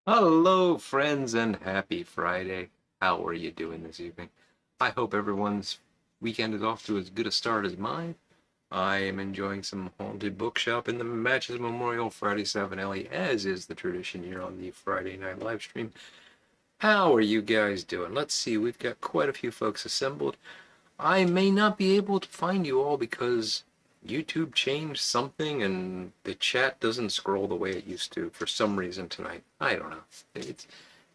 Hello, friends, and happy Friday. How are you doing this evening? I hope everyone's weekend is off to as good a start as mine. I am enjoying some haunted bookshop in the Matches Memorial Friday 7 Alley, as is the tradition here on the Friday night live stream. How are you guys doing? Let's see, we've got quite a few folks assembled. I may not be able to find you all because YouTube changed something and the chat doesn't scroll the way it used to for some reason tonight. I don't know. It's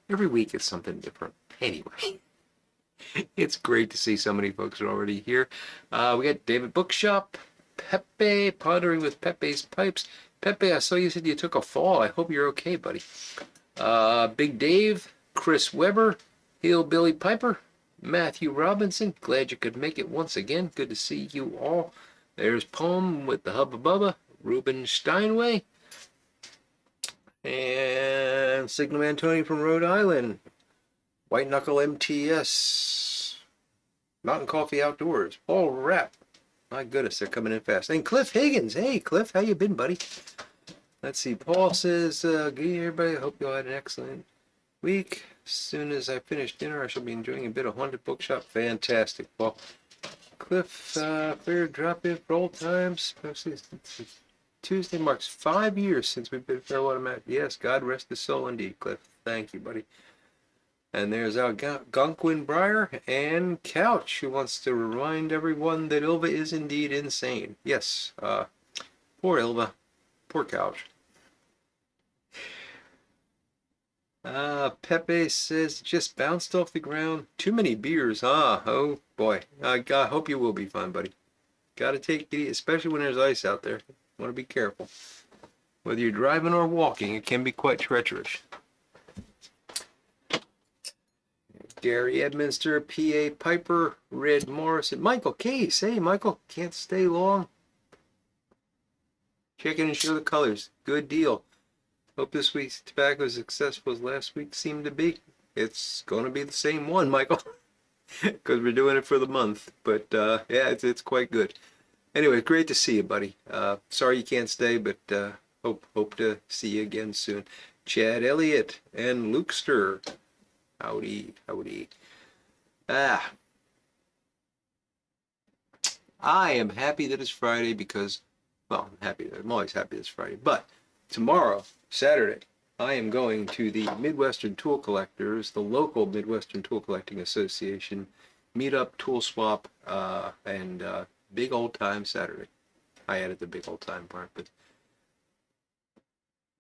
every week it's something different. Anyway, it's great to see so many folks are already here. We got David Bookshop, Pepe, Pottery with Pepe's Pipes. Pepe, I saw you said you took a fall. I hope you're okay, buddy. Big Dave, Chris Weber, Hillbilly Piper, Matthew Robinson, glad you could make it once again. Good to see you all. There's Poem with the Hubba Bubba, Ruben Steinway, And Signalman Tony from Rhode Island. White Knuckle MTS. Mountain Coffee Outdoors. Paul Rapp. My goodness, they're coming in fast. And Cliff Higgins. Hey, Cliff, how you been, buddy? Let's see. Paul says, good evening, everybody. I hope you all had an excellent week. As soon as I finish dinner, I shall be enjoying a bit of Haunted Bookshop. Fantastic, Paul. Cliff, fair drop-in for old times. Tuesday marks 5 years since we've been farewell to Matt. Yes, God rest his soul indeed, Cliff. Thank you, buddy. And there's our Gonkwin Breyer and Couch, who wants to remind everyone that Ilva is indeed insane. Yes, poor Ilva. Poor Couch. Pepe says, just bounced off the ground. Too many beers. Oh boy. I hope you will be fine, buddy. Gotta take it easy, especially when there's ice out there. Want to be careful. Whether you're driving or walking, it can be quite treacherous. Gary Edminster, P.A. Piper, Red Morrison, Michael Case. Hey, Michael, can't stay long. Check in and show the colors. Good deal. Hope this week's tobacco is as successful as last week seemed to be. It's going to be the same one, Michael, because we're doing it for the month. But yeah, it's quite good. Anyway, great to see you, buddy. Sorry you can't stay, but hope to see you again soon. Chad Elliott and Lukester. Howdy, howdy. I am happy that it's Friday because, well, I'm always happy that it's Friday. But tomorrow, Saturday, I am going to the Midwestern Tool Collectors, the local Midwestern Tool Collecting Association, meetup, tool swap, and big old time Saturday. I added the big old time part, but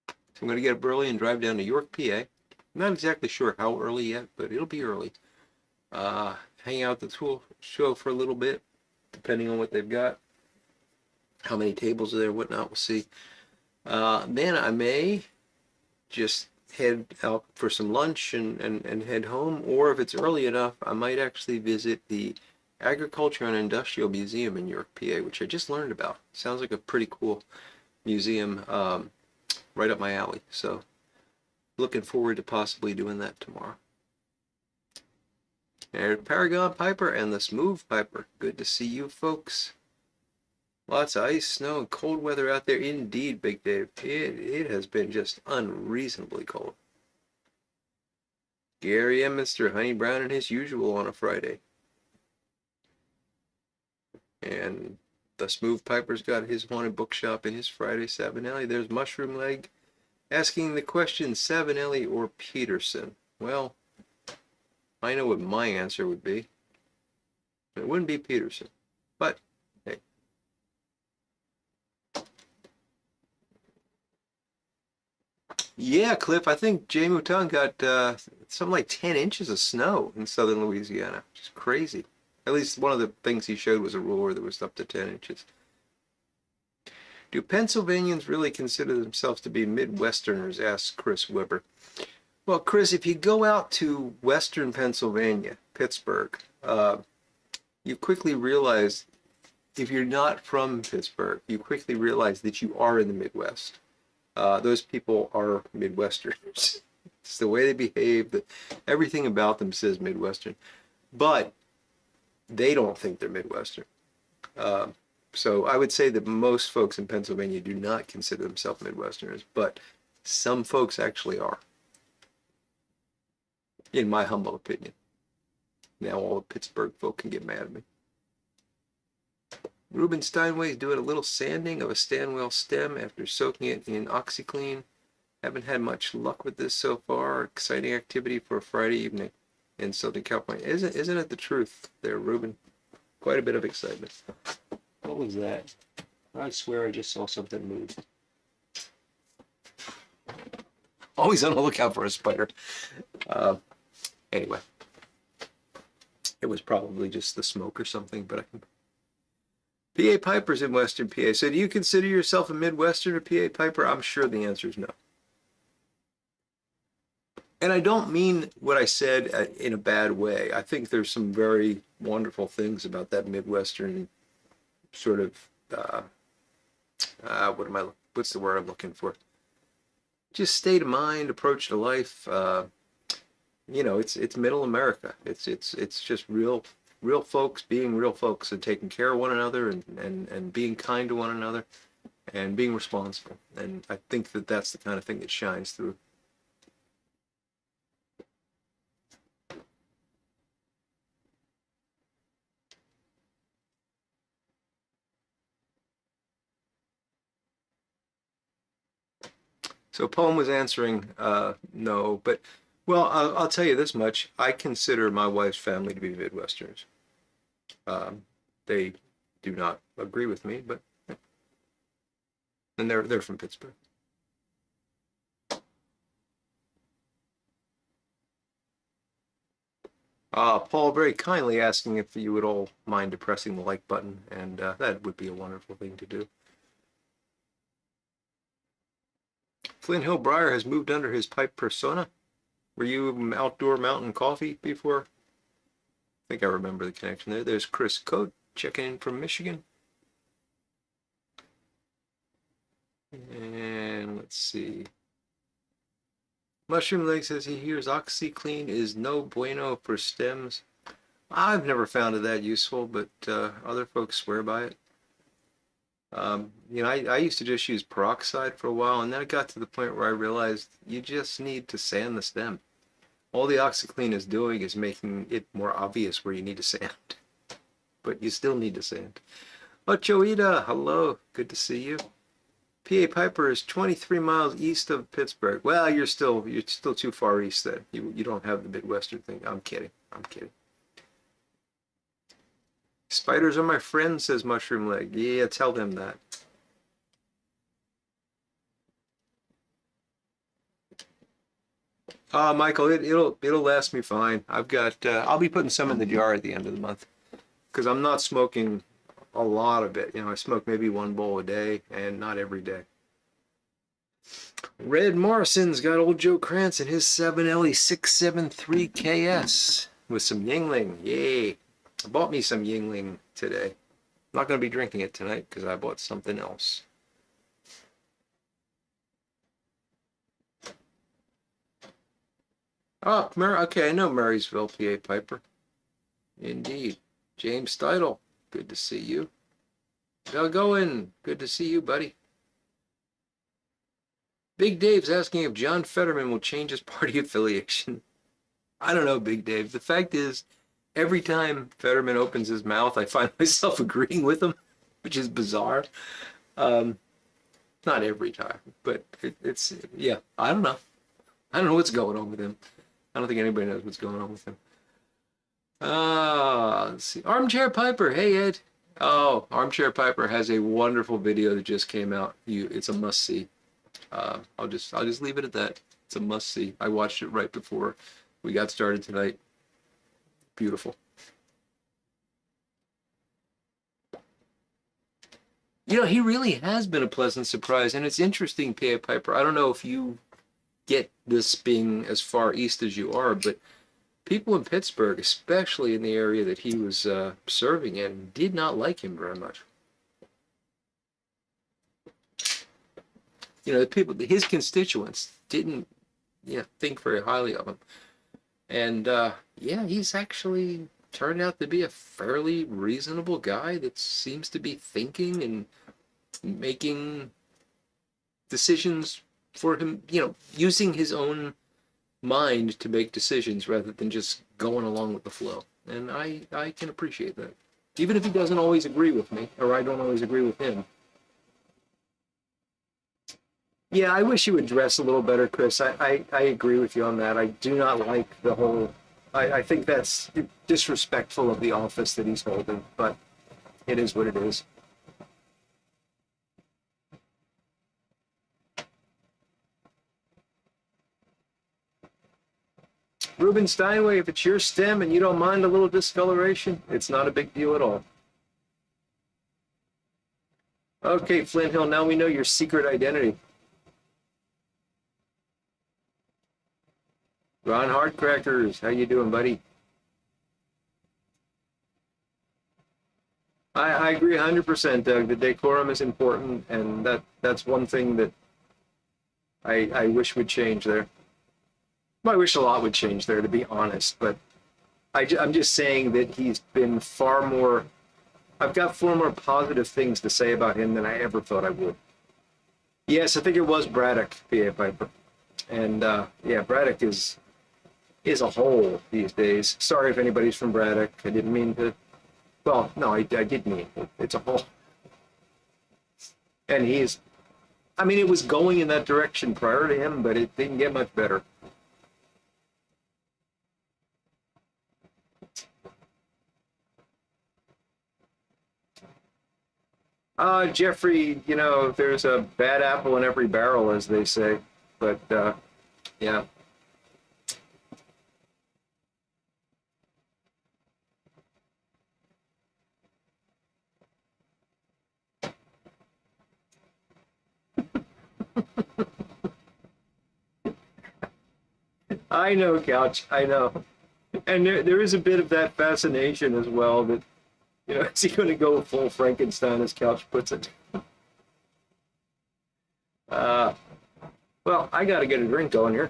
so I'm going to get up early and drive down to York, PA. Not exactly sure how early yet, but it'll be early. Hang out at the tool show for a little bit, depending on what they've got. How many tables are there, whatnot, we'll see. Then I may just head out for some lunch and head home, or if it's early enough, I might actually visit the Agriculture and Industrial Museum in York, PA, which I just learned about. Sounds like a pretty cool museum, right up my alley. So looking forward to possibly doing that tomorrow. There's Paragon Piper and the Smooth Piper. Good to see you folks. Lots of ice, snow, and cold weather out there. Indeed, Big Dave. It has been just unreasonably cold. Gary and Mr. Honey Brown and his usual on a Friday. And the Smooth Piper's got his haunted bookshop in his Friday. Savinelli. There's Mushroom Leg asking the question, Savinelli or Peterson? Well, I know what my answer would be. It wouldn't be Peterson. But, hey. Yeah, Cliff, I think Jay Mouton got something like 10 inches of snow in southern Louisiana, which is crazy. At least one of the things he showed was a ruler that was up to 10 inches. Do Pennsylvanians really consider themselves to be Midwesterners, asks Chris Weber. Well, Chris, if you go out to western Pennsylvania, Pittsburgh, you quickly realize, if you're not from Pittsburgh, you quickly realize that you are in the Midwest. Those people are Midwesterners. It's the way they behave, everything about them says Midwestern. But they don't think they're Midwestern. So I would say that most folks in Pennsylvania do not consider themselves Midwesterners, but some folks actually are, in my humble opinion. Now all the Pittsburgh folk can get mad at me. Ruben Steinway is doing a little sanding of a Stanwell stem after soaking it in OxyClean. Haven't had much luck with this so far. Exciting activity for a Friday evening in Southern California. Isn't it the truth there, Ruben? Quite a bit of excitement. What was that? I swear I just saw something move. Always on the lookout for a spider. Anyway. It was probably just the smoke or something, but I can... PA Piper's in Western PA. So do you consider yourself a Midwestern or PA Piper? I'm sure the answer is no. And I don't mean what I said in a bad way. I think there's some very wonderful things about that Midwestern sort of, what's the word I'm looking for? just state of mind, approach to life. You know, it's middle America. It's just real folks being real folks and taking care of one another and being kind to one another and being responsible. And I think that that's the kind of thing that shines through. So poem was answering no, but well, I'll tell you this much. I consider my wife's family to be Midwesterners. They do not agree with me, but and they're from Pittsburgh. Paul very kindly asking if you would all mind depressing the like button, and that would be a wonderful thing to do. Flint Hill Briar has moved under his pipe persona. Were you outdoor mountain coffee before? I think I remember the connection there. There's Chris Coate checking in from Michigan. And let's see. Mushroom Leg says he hears OxyClean is no bueno for stems. I've never found it that useful, but other folks swear by it. You know, I used to just use peroxide for a while, and then it got to the point where I realized you just need to sand the stem. All the OxyClean is doing is making it more obvious where you need to sand, but you still need to sand. Ochoita, hello, good to see you. PA Piper is 23 miles east of Pittsburgh. Well, you're still too far east then. You don't have the Midwestern thing. I'm kidding. I'm kidding. Spiders are my friends, says Mushroom Leg. Yeah, tell them that. Michael, it'll last me fine. I've got I'll be putting some in the jar at the end of the month because I'm not smoking a lot of it. You know, I smoke maybe one bowl a day and not every day. Red Morrison's got old Joe Krantz and his 7LE673KS with some Yingling. Yay. I bought me some Yingling today. I'm not going to be drinking it tonight because I bought something else. Oh, okay, I know Murraysville, PA Piper. Indeed. James Steidle, good to see you. Bill Goen, good to see you, buddy. Big Dave's asking if John Fetterman will change his party affiliation. I don't know, Big Dave. The fact is, every time Fetterman opens his mouth, I find myself agreeing with him, which is bizarre. Not every time, but it's, yeah, I don't know. I don't know what's going on with him. I don't think anybody knows what's going on with him. Let's see. Armchair Piper. Hey, Ed. Oh, Armchair Piper has a wonderful video that just came out. It's a must-see. I'll just leave it at that. It's a must-see. I watched it right before we got started tonight. Beautiful. You know, he really has been a pleasant surprise, and it's interesting, PA Piper. I don't know if you get this being as far east as you are, but people in Pittsburgh, especially in the area that he was serving in, did not like him very much. You know, the people, his constituents didn't, think very highly of him. And yeah, he's actually turned out to be a fairly reasonable guy that seems to be thinking and making decisions for him, using his own mind to make decisions rather than just going along with the flow. And I can appreciate that. Even if he doesn't always agree with me, or I don't always agree with him. Yeah, I wish you would dress a little better, Chris. I agree with you on that. I do not like the whole, I think that's disrespectful of the office that he's holding, but it is what it is. Ruben Steinway, if it's your stem and you don't mind a little discoloration, it's not a big deal at all. Okay, Flint Hill, now we know your secret identity. Ron Hardcrackers, how you doing, buddy? I agree 100%, Doug. The decorum is important, and that's one thing that I wish would change there. Well, I wish a lot would change there, to be honest. But I'm just saying that he's been far more. I've got far more positive things to say about him than I ever thought I would. Yes, I think it was Braddock, PA Piper, and yeah, Braddock is a hole these days. Sorry if anybody's from Braddock. I didn't mean to. Well, no, I did mean it. It's a hole, and he's. I mean, it was going in that direction prior to him, but it didn't get much better. Jeffrey, you know, there's a bad apple in every barrel, as they say. But yeah. I know, Couch. I know. And there is a bit of that fascination as well that, you know, is he going to go full Frankenstein, as Couch puts it? Uh, well, I got to get a drink going here.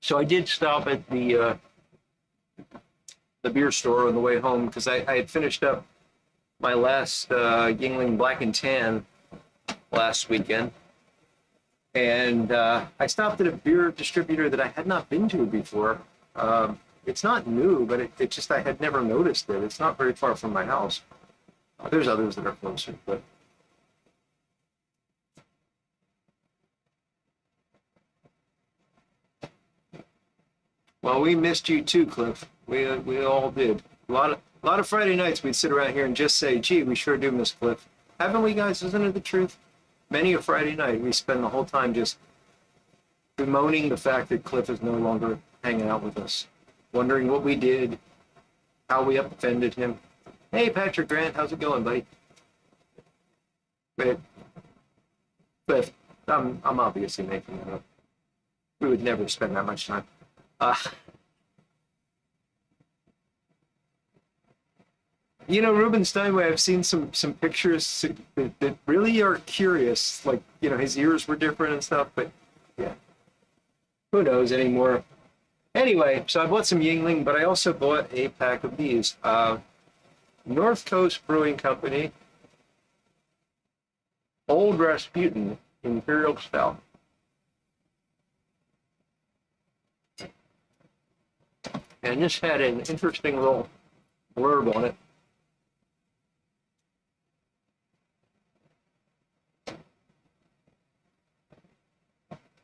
So I did stop at the beer store on the way home because I had finished up my last Yingling Black and Tan last weekend. And I stopped at a beer distributor that I had not been to before. It's not new, but it just, I had never noticed it. It's not very far from my house. There's others that are closer, but. Well, we missed you too, Cliff. We all did. A lot of Friday nights we'd sit around here and just say, gee, we sure do miss Cliff. Haven't we, guys? Isn't it the truth? Many a Friday night we spend the whole time just bemoaning the fact that Cliff is no longer hanging out with us, wondering what we did, how we offended him. Hey, Patrick Grant, how's it going, buddy? But Cliff, I'm obviously making it up. We would never spend that much time. You know, Ruben Steinway, I've seen some pictures that really are curious. Like, you know, his ears were different and stuff, but yeah, who knows anymore. Anyway, so I bought some Yingling, but I also bought a pack of these. North Coast Brewing Company, Old Rasputin Imperial Stout. And this had an interesting little blurb on it.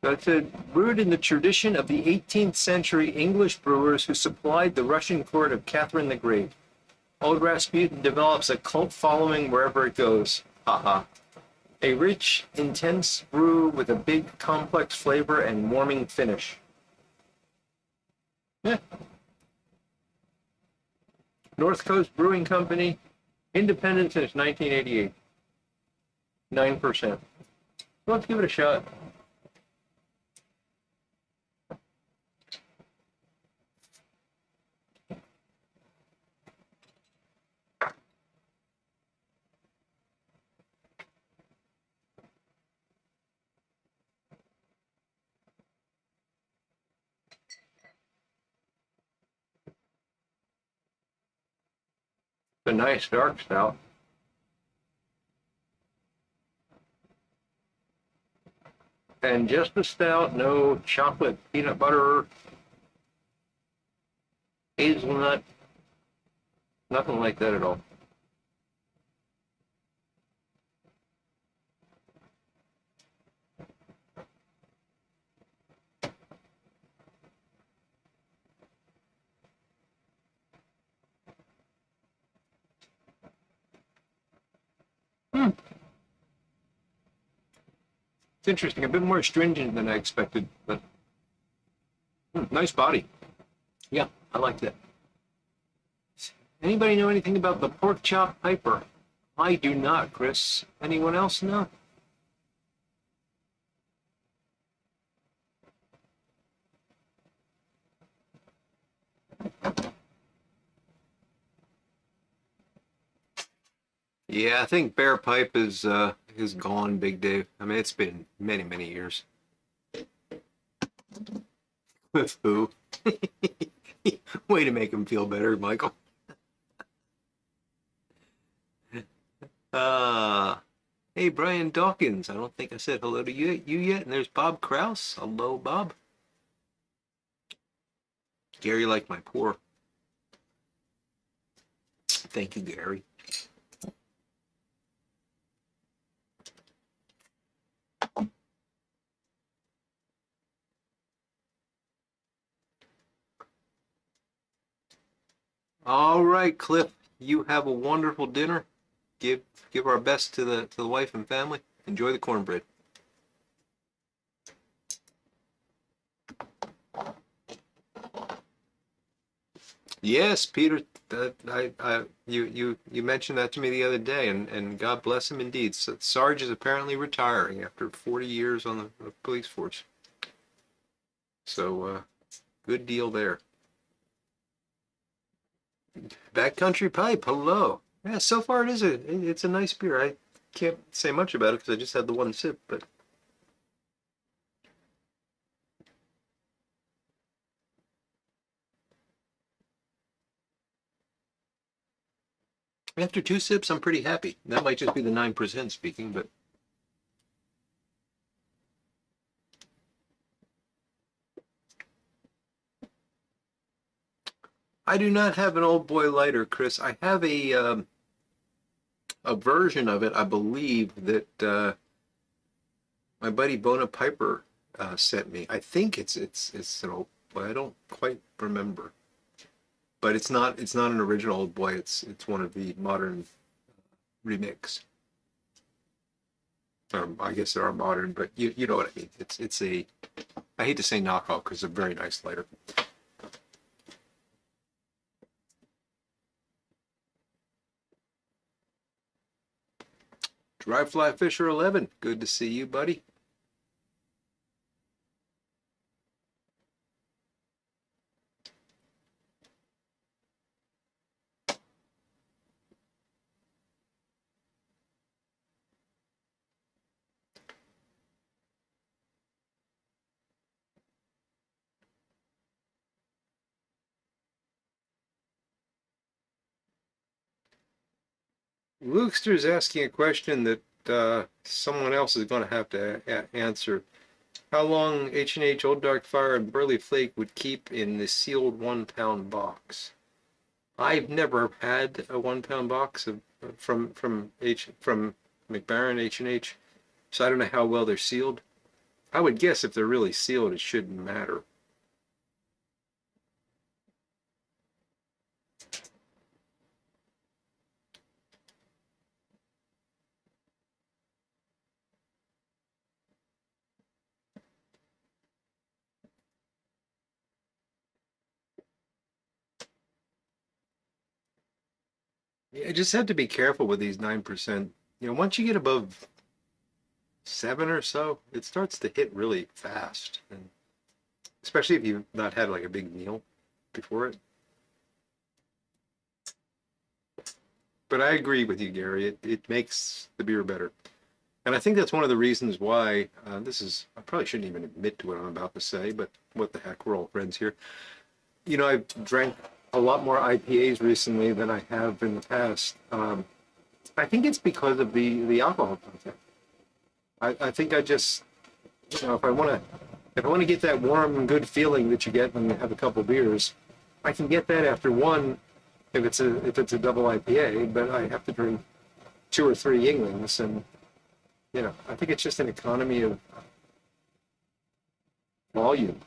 It said, brewed in the tradition of the 18th century English brewers who supplied the Russian court of Catherine the Great. Old Rasputin develops a cult following wherever it goes. Haha. A rich, intense brew with a big, complex flavor and warming finish. Yeah. North Coast Brewing Company, independent since 1988. 9%. Let's give it a shot. A nice dark stout. And just a stout, no chocolate, peanut butter, hazelnut, nothing like that at all. It's interesting, a bit more astringent than I expected, but nice body. Yeah, I like that. Anybody know anything about the pork chop piper? I do not, Chris. Anyone else know? Yeah, I think Bear Pipe is gone, Big Dave. I mean, it's been many, many years. With who? Way to make him feel better, Michael. Uh, hey, Brian Dawkins. I don't think I said hello to you yet. And there's Bob Kraus. Hello, Bob. Gary like my pour. Thank you, Gary. All right, Cliff. You have a wonderful dinner. Give our best to the wife and family. Enjoy the cornbread. Yes, Peter. You mentioned that to me the other day, and God bless him indeed. So Sarge is apparently retiring after 40 years on the police force. So good deal there. Backcountry Pipe. Hello. Yeah, so far it's a nice beer. I can't say much about it because I just had the one sip, but after two sips, I'm pretty happy. That might just be the 9% speaking, but I do not have an old boy lighter, Chris. I have a version of it, I believe, that my buddy Bona Piper sent me. I think it's an old boy. I don't quite remember, but it's not an original old boy. It's one of the modern remix. I guess there are modern, but you know what I mean. It's a, I hate to say knockoff because it's a very nice lighter. Dry Fly Fisher 11, good to see you, buddy. Lukester's asking a question that someone else is going to have to answer. How long H&H Old Dark Fire and Burley Flake would keep in the sealed 1 pound box? I've never had a 1 pound box from McBaron H&H, so I don't know how well they're sealed. I would guess if they're really sealed, it shouldn't matter. Yeah, I just have to be careful with these 9%. You know, once you get above 7 or so, it starts to hit really fast, and especially if you've not had like a big meal before it. But I agree with you, Gary. It makes the beer better. And I think that's one of the reasons why, I probably shouldn't even admit to what I'm about to say, but what the heck, we're all friends here. You know, I've drank a lot more IPAs recently than I have in the past. I think it's because of the alcohol content. I think I just, you know, if I want to get that warm, good feeling that you get when you have a couple beers, I can get that after one if it's a double IPA, but I have to drink 2 or 3 Yinglings, and you know, I think it's just an economy of volume.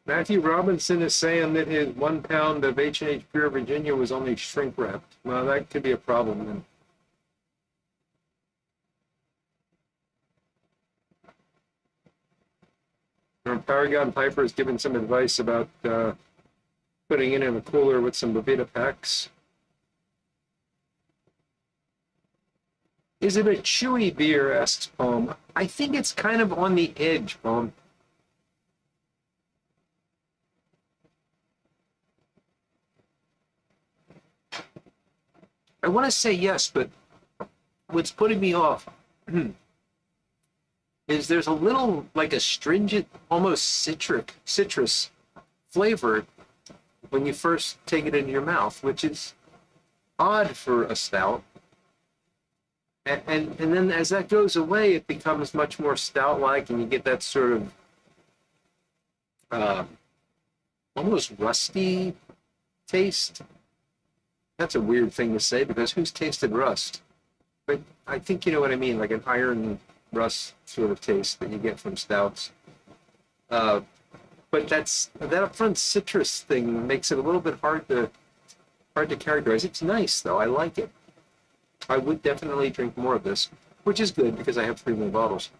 Matthew Robinson is saying that his 1 pound of H&H Pure Virginia was only shrink wrapped. Well, that could be a problem then. Paragon Piper has given some advice about putting it in a cooler with some Bovita packs. Is it a chewy beer, asks Palm. I think it's kind of on the edge, Palm. I want to say yes, but what's putting me off is there's a little like astringent, almost citrus flavor when you first take it into your mouth, which is odd for a stout. And then as that goes away, it becomes much more stout-like, and you get that sort of uh, almost rusty taste. That's a weird thing to say because who's tasted rust? But I think you know what I mean, like an iron rust sort of taste that you get from stouts. Uh, but that upfront citrus thing makes it a little bit hard to characterize. It's nice though. I like it. I would definitely drink more of this, which is good because I have 3 more bottles.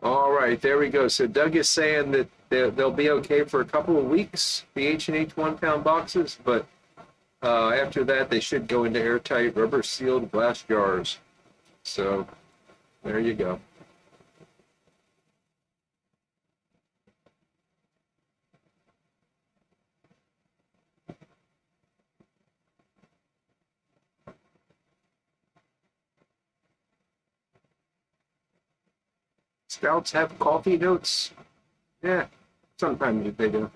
All right, there we go. So Doug is saying that they'll be okay for a couple of weeks, the H&H 1-pound boxes, but after that they should go into airtight, rubber-sealed glass jars. So there you go. Stouts have coffee notes. Yeah, sometimes they do.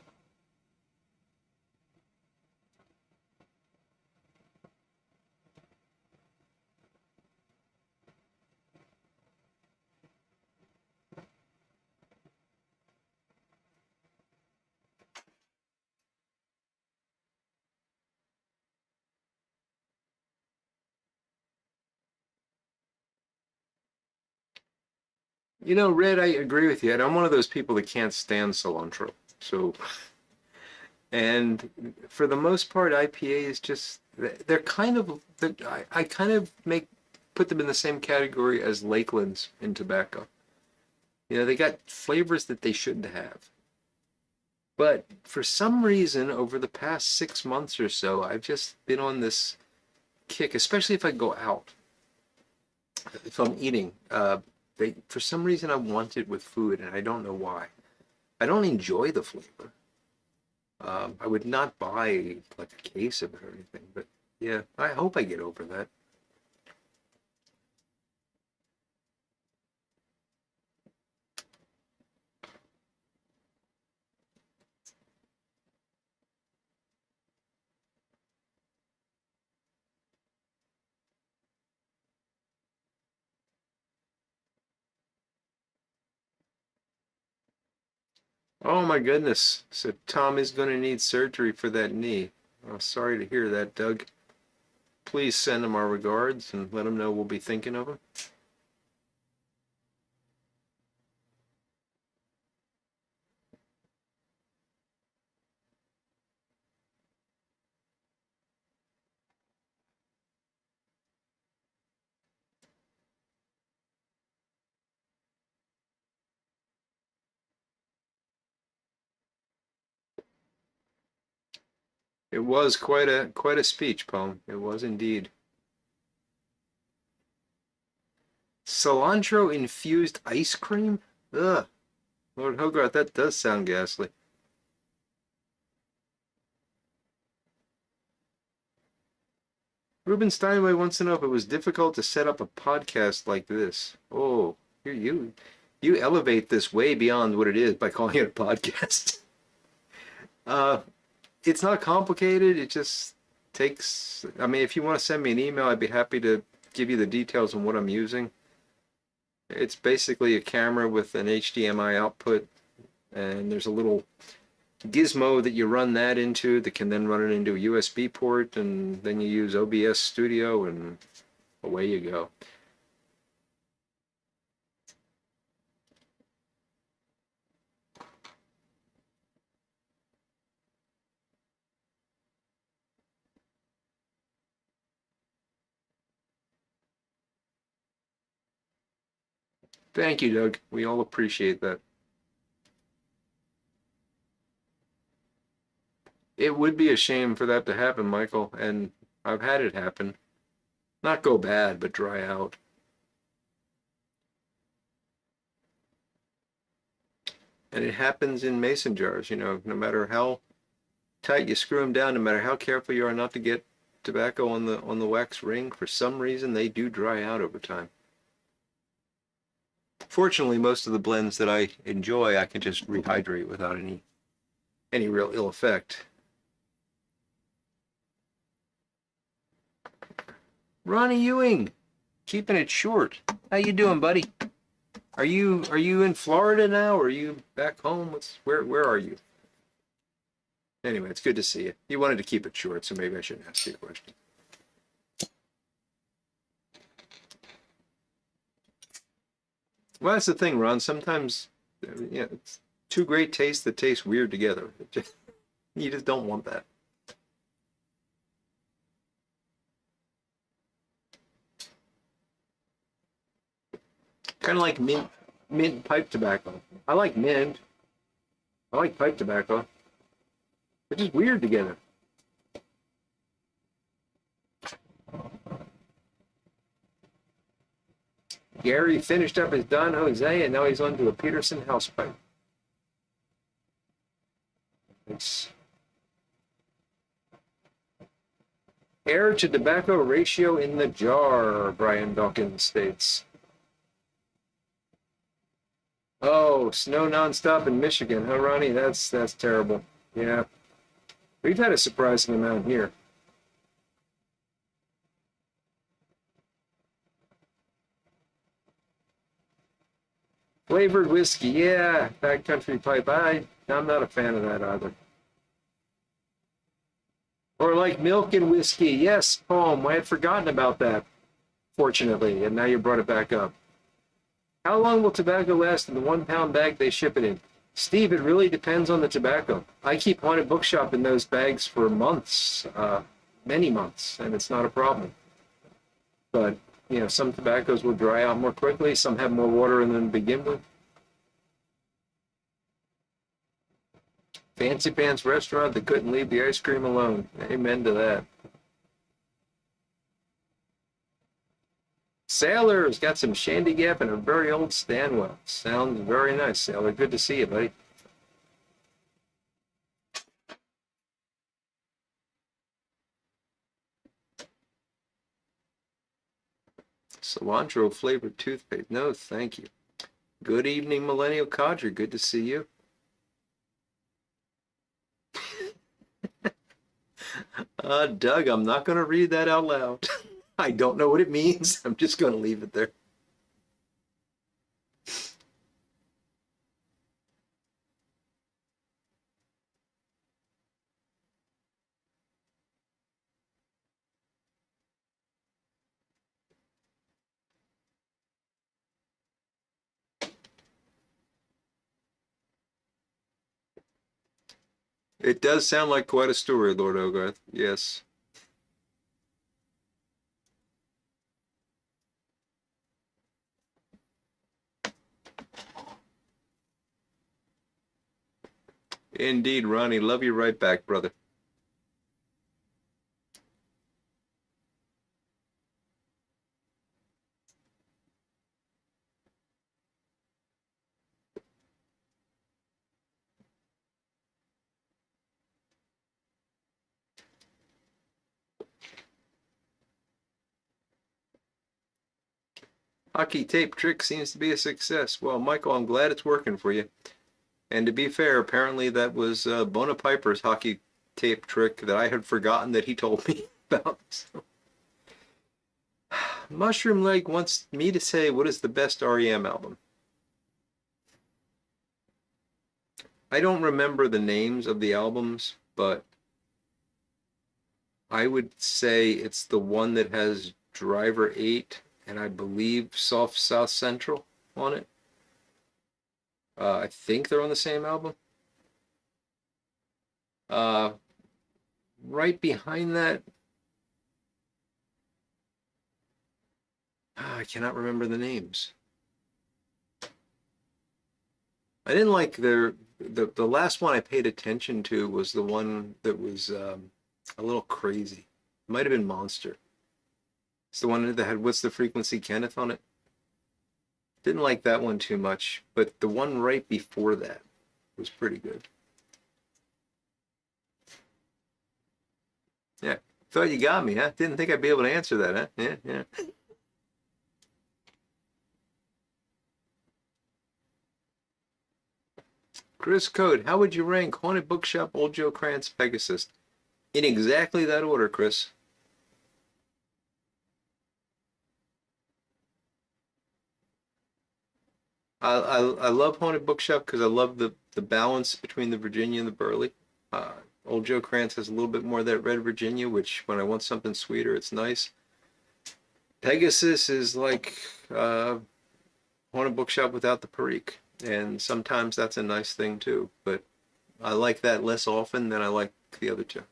You know, Red, I agree with you. And I'm one of those people that can't stand cilantro. So, and for the most part, IPAs just, they're kind of, I kind of put them in the same category as Lakelands in tobacco. You know, they got flavors that they shouldn't have. But for some reason, over the past 6 months or so, I've just been on this kick, especially if I go out, if I'm eating. For some reason, I want it with food, and I don't know why. I don't enjoy the flavor. I would not buy like a case of it or anything, but yeah, I hope I get over that. Oh my goodness. So Tom is going to need surgery for that knee. I'm sorry to hear that, Doug. Please send him our regards and let him know we'll be thinking of him. It was quite a speech, Poem. It was indeed. Cilantro infused ice cream? Ugh. Lord Hogarth, that does sound ghastly. Ruben Steinway wants to know if it was difficult to set up a podcast like this. Oh, you elevate this way beyond what it is by calling it a podcast. Uh, it's not complicated. It just takes. I mean, if you want to send me an email, I'd be happy to give you the details on what I'm using. It's basically a camera with an HDMI output, and there's a little gizmo that you run that into that can then run it into a USB port, and then you use OBS Studio, and away you go. Thank you, Doug. We all appreciate that. It would be a shame for that to happen, Michael, and I've had it happen. Not go bad, but dry out. And it happens in mason jars, you know, no matter how tight you screw them down, no matter how careful you are not to get tobacco on the wax ring, for some reason they do dry out over time. Fortunately, most of the blends that I enjoy, I can just rehydrate without any real ill effect. Ronnie Ewing, keeping it short. How you doing, buddy? Are you in Florida now? Or are you back home? Where are you? Anyway, it's good to see you. You wanted to keep it short, so maybe I shouldn't ask you a question. Well, that's the thing, Ron. Sometimes, you know, it's two great tastes that taste weird together. You just don't want that. Kind of like mint pipe tobacco. I like mint. I like pipe tobacco. They're just weird together. Gary finished up his Don Jose, and now he's on to a Peterson house pipe. It's air to tobacco ratio in the jar, Brian Dawkins states. Oh, snow nonstop in Michigan, huh, Ronnie? That's terrible. Yeah. We've had a surprising amount here. Flavored whiskey, yeah. Backcountry pipe. I'm not a fan of that either. Or like milk and whiskey. Yes, poem. I had forgotten about that, fortunately, and now you brought it back up. How long will tobacco last in the 1 pound bag they ship it in? Steve, it really depends on the tobacco. I keep Haunted Bookshop in those bags for months, many months, and it's not a problem. But, you know, some tobaccos will dry out more quickly. Some have more water in them to begin with. Fancy Pants restaurant that couldn't leave the ice cream alone. Amen to that. Sailor's got some Shandy Gap and a very old Stanwell. Sounds very nice, Sailor. Good to see you, buddy. Cilantro flavored toothpaste. No, thank you. Good evening, Millennial Codger. Good to see you. Doug, I'm not going to read that out loud. I don't know what it means. I'm just going to leave it there. It does sound like quite a story, Lord Ogarth. Yes. Indeed, Ronnie. Love you right back, brother. Hockey tape trick seems to be a success. Well, Michael, I'm glad it's working for you. And to be fair, apparently that was Bona Piper's hockey tape trick that I had forgotten that he told me about. So. Mushroom Leg wants me to say what is the best REM album. I don't remember the names of the albums, but I would say it's the one that has Driver 8 and I believe Soft South Central on it. I think they're on the same album. Right behind that, I cannot remember the names. I didn't like the last one I paid attention to was the one that was a little crazy. It might have been Monster. It's the one that had What's the Frequency, Kenneth on it. Didn't like that one too much, but the one right before that was pretty good. Yeah. Thought you got me, huh? Didn't think I'd be able to answer that, huh? Yeah, yeah. Chris Code, how would you rank Haunted Bookshop, Old Joe Krantz, Pegasus? In exactly that order, Chris. I love Haunted Bookshop because I love the balance between the Virginia and the Burley. Uh, Old Joe Krantz has a little bit more of that red Virginia, which when I want something sweeter, it's nice. Pegasus is like Haunted Bookshop without the perique, and sometimes that's a nice thing too. But I like that less often than I like the other two.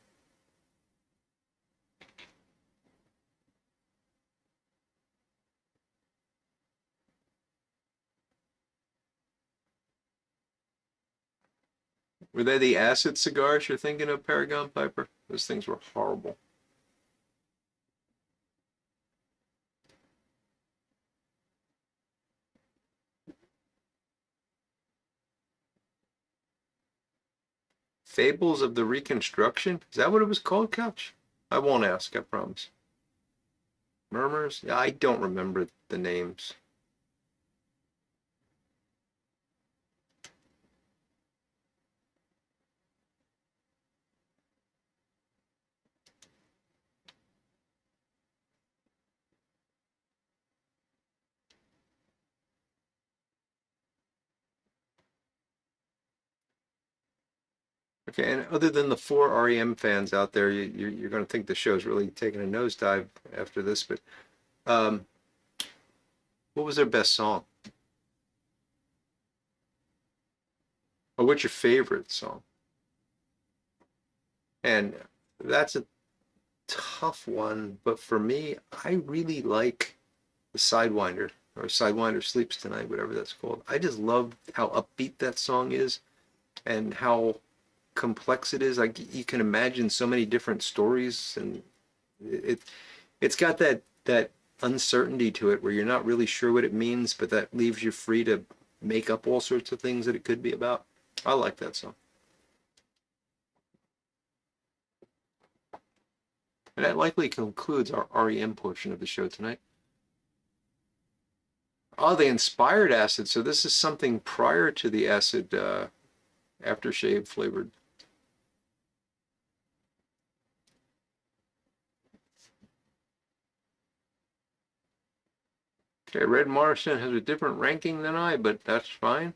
Were they the acid cigars you're thinking of, Paragon Piper? Those things were horrible. Fables of the Reconstruction? Is that what it was called, Couch? I won't ask, I promise. Murmurs? Yeah, I don't remember the names. Okay, and other than the four REM fans out there, you're going to think the show's really taking a nosedive after this, but um, what was their best song? Or what's your favorite song? And that's a tough one, but for me, I really like the Sidewinder or Sidewinder Sleeps Tonight, whatever that's called. I just love how upbeat that song is and how complex it is. Like you can imagine so many different stories, and it it's got that uncertainty to it where you're not really sure what it means, but that leaves you free to make up all sorts of things that it could be about. I like that song. And that likely concludes our REM portion of the show tonight. Oh, they inspired acid, so this is something prior to the acid aftershave flavored. Okay, Red Morrison has a different ranking than I, but that's fine.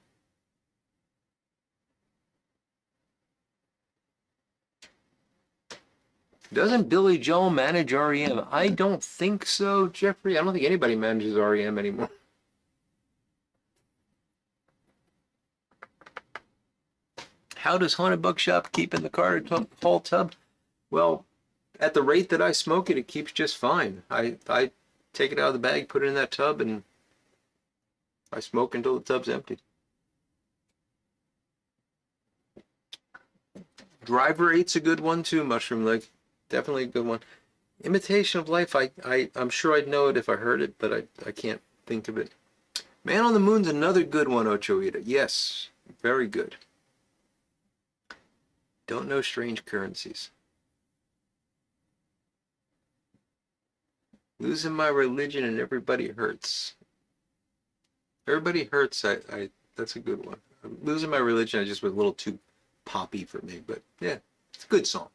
Doesn't Billy Joel manage REM? I don't think so, Jeffrey. I don't think anybody manages REM anymore. How does Haunted Bookshop keep in the Carter Hall tub? Well, at the rate that I smoke it, it keeps just fine. I take it out of the bag, put it in that tub, and I smoke until the tub's empty. Driver 8's a good one too, Mushroom Leg. Definitely a good one. Imitation of Life, I'm sure I'd know it if I heard it, but I can't think of it. Man on the Moon's another good one, Ochoita. Yes, very good. Don't know Strange Currencies. Losing My Religion and Everybody Hurts. Everybody Hurts, that's a good one. Losing My Religion, I just was a little too poppy for me, but yeah, it's a good song.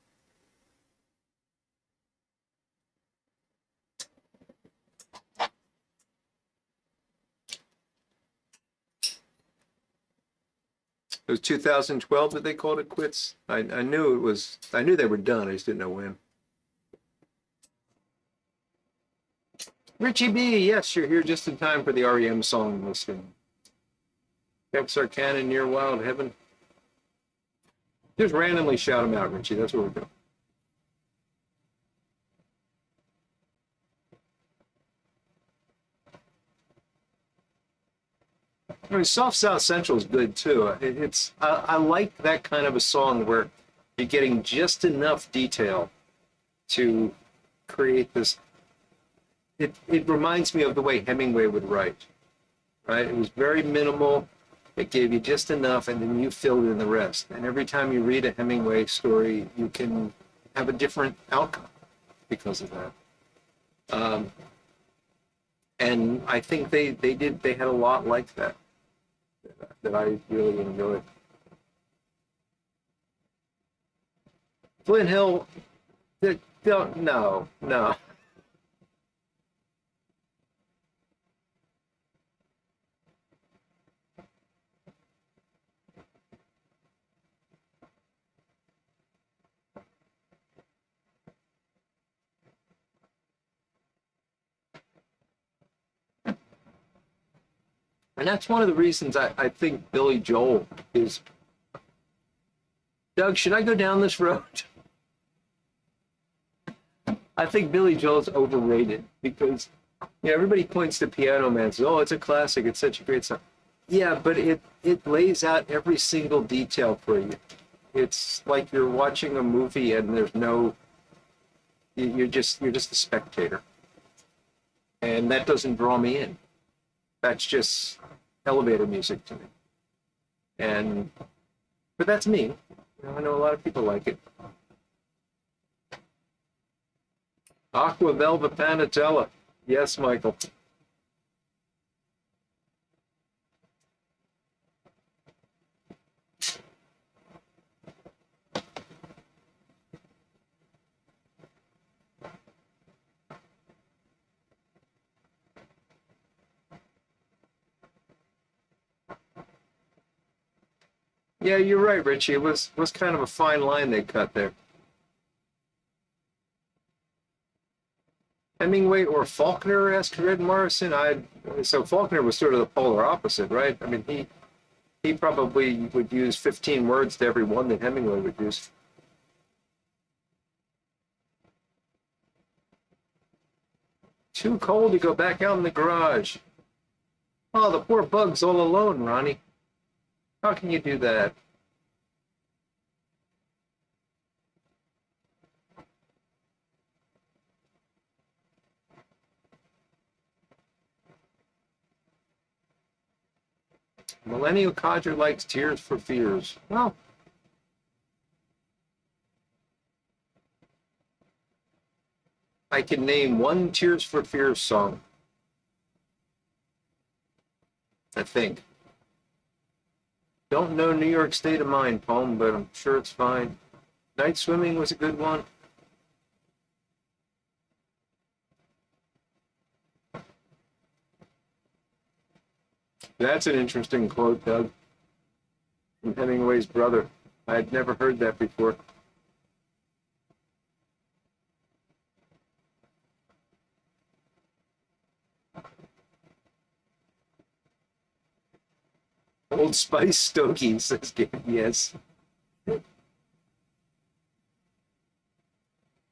It was 2012 that they called it quits. I knew it was. I knew they were done. I just didn't know when. Richie B, yes, you're here just in time for the REM song listing. Kept Sarkana Near Wild Heaven. Just randomly shout them out, Richie. That's what we're doing. I mean, Soft South Central is good too. I like that kind of a song where you're getting just enough detail to create this it reminds me of the way Hemingway would write, right? It was very minimal. It gave you just enough, and then you filled in the rest. And every time you read a Hemingway story, you can have a different outcome because of that. Um, and I think they had a lot like that that I really enjoyed. Flint Hill, don't, no, no. And that's one of the reasons I think Billy Joel is. Doug, should I go down this road? I think Billy Joel's overrated because everybody points to Piano Man and says, "Oh, it's a classic. It's such a great song." Yeah, but it lays out every single detail for you. It's like you're watching a movie and there's no you're just a spectator. And that doesn't draw me in. That's just elevator music to me. And but that's me. I know a lot of people like it. Aqua Velva Panatella. Yes, Michael. Yeah, you're right, Richie. It was kind of a fine line they cut there. Hemingway or Faulkner, asked Red Morrison. So Faulkner was sort of the polar opposite, right? I mean, he probably would use 15 words to every one that Hemingway would use. Too cold to go back out in the garage. Oh, the poor bug's all alone, Ronnie. How can you do that? Millennial Codger likes Tears for Fears. Well, I can name one Tears for Fears song, I think. Don't know New York State of Mind poem, but I'm sure it's fine. Night Swimming was a good one. That's an interesting quote, Doug, from Hemingway's brother. I had never heard that before. Old Spice Stogie, says Gabe. Yes.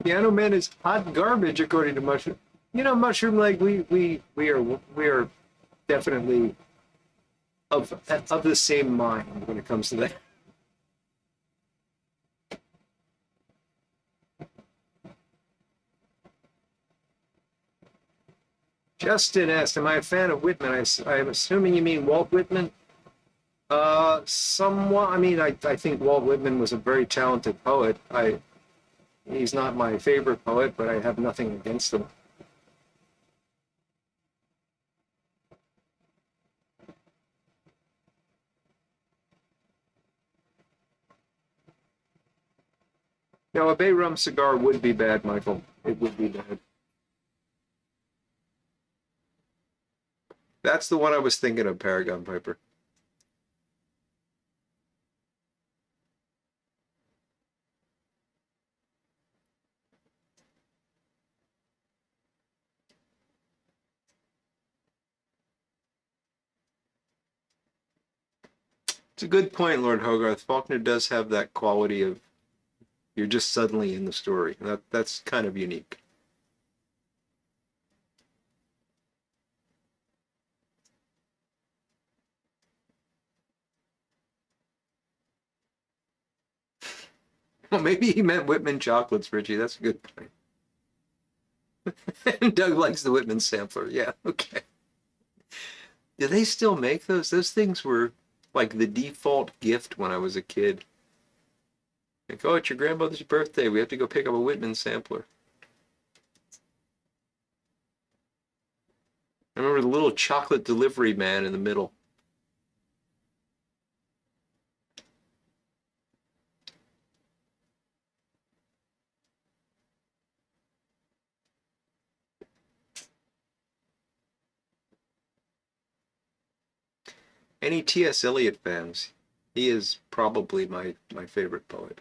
Piano Man is hot garbage, according to Mushroom. Mushroom Leg, we are definitely of the same mind when it comes to that. Justin asked, "Am I a fan of Whitman?" I'm assuming you mean Walt Whitman. Somewhat. I mean, I think Walt Whitman was a very talented poet. He's not my favorite poet, but I have nothing against him. Now, a Bay Rum cigar would be bad, Michael. It would be bad. That's the one I was thinking of, Paragon Piper. It's a good point, Lord Hogarth. Faulkner does have that quality of you're just suddenly in the story. That's kind of unique. Well, maybe he meant Whitman chocolates, Richie. That's a good point. Doug likes the Whitman sampler. Yeah, okay. Do they still make those? Those things were like the default gift when I was a kid. Like, oh, it's your grandmother's birthday. We have to go pick up a Whitman sampler. I remember the little chocolate delivery man in the middle. Any T.S. Eliot fans? He is probably my favorite poet.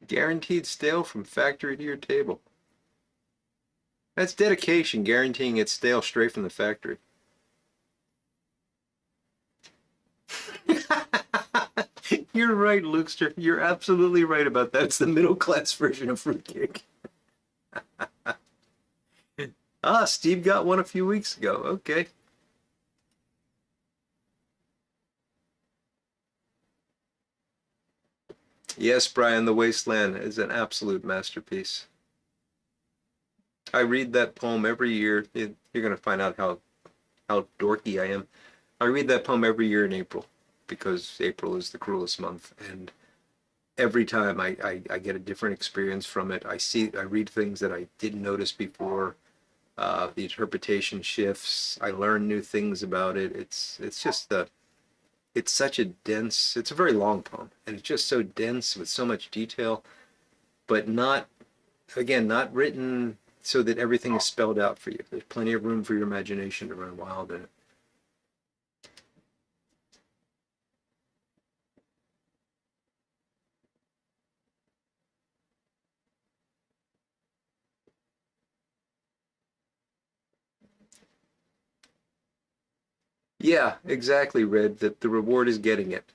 Guaranteed stale from factory to your table. That's dedication, guaranteeing it's stale straight from the factory. You're right, Lukester. You're absolutely right about that. It's the middle class version of fruitcake. Ah, Steve got one a few weeks ago. Okay. Yes, Brian, The Wasteland is an absolute masterpiece. I read that poem every year. You're going to find out how dorky I am. I read that poem every year in April because April is the cruelest month. And every time I get a different experience from it. I read things that I didn't notice before. The interpretation shifts. I learn new things about it. It's just it's such a dense, it's a very long poem, and it's just so dense with so much detail, but not, again, not written so that everything is spelled out for you. There's plenty of room for your imagination to run wild in it. Yeah, exactly, Red, that the reward is getting it.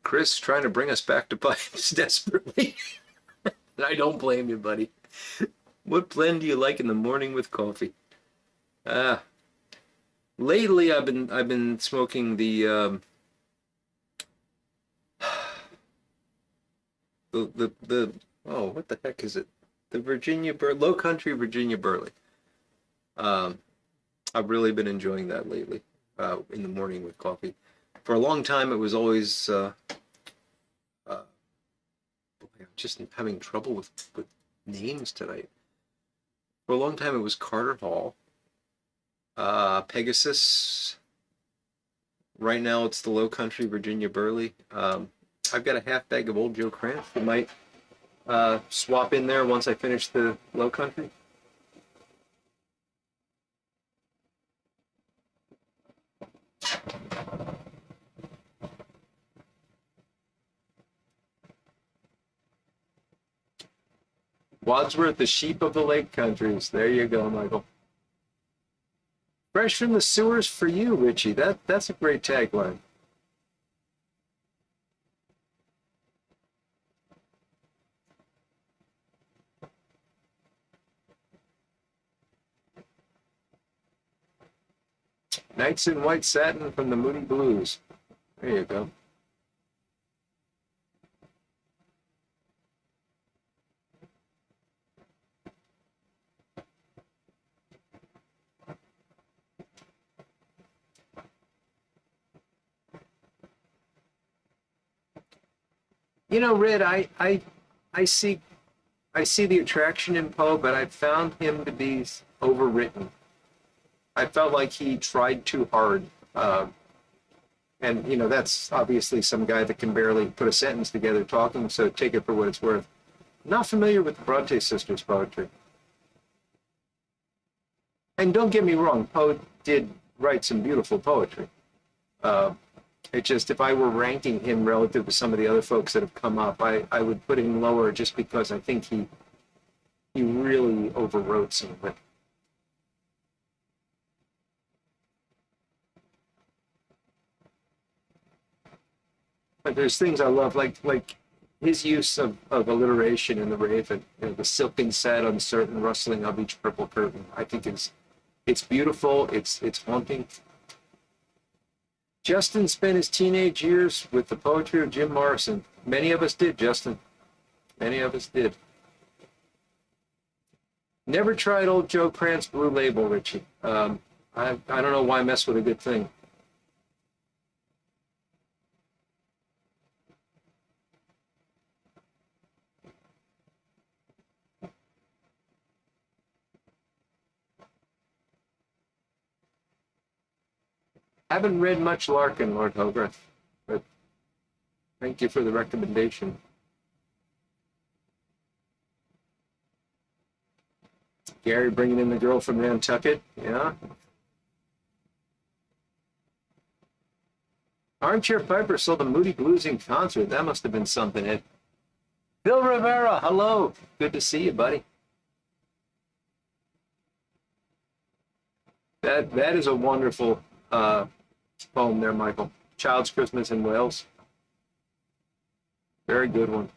Chris trying to bring us back to pipes desperately. And I don't blame you, buddy. What blend do you like in the morning with coffee? Ah, lately I've been smoking the oh, what the heck is it? The Low Country Virginia Burley. Um, I've really been enjoying that lately, in the morning with coffee. For a long time, it was always uh, boy, I'm just having trouble with names tonight. For a long time, it was Carter Hall, Pegasus. Right now, it's the Low Country Virginia Burley. I've got a half bag of Old Joe Cranch that might swap in there once I finish the Low Country. Wadsworth, the sheep of the Lake Countries. There you go, Michael. Fresh from the sewers for you, Richie. That's a great tagline. Nights in White Satin from the Moody Blues. There you go. You know, Red, I see I see the attraction in Poe, but I found him to be overwritten. I felt like he tried too hard. And, you know, that's obviously some guy that can barely put a sentence together talking, so take it for what it's worth. Not familiar with the Bronte sisters' poetry. And don't get me wrong, Poe did write some beautiful poetry. Uh, It just, if I were ranking him relative to some of the other folks that have come up, I would put him lower just because I think he really overwrote some of it. But there's things I love, like his use of alliteration in the Raven, you know, the silken sad, uncertain rustling of each purple curtain. I think it's beautiful. It's haunting. Justin spent his teenage years with the poetry of Jim Morrison. Many of us did, Justin. Many of us did. Never tried old Joe Krantz Blue Label, Richie. I don't know why mess with a good thing. Haven't read much Larkin, Lord Hogarth, but thank you for the recommendation. Gary bringing in the girl from Nantucket, yeah. Armchair Piper saw the Moody Blues in concert. That must have been something. Ed. Bill Rivera, hello. Good to see you, buddy. That is a wonderful poem there, Michael. Child's Christmas in Wales. Very good one.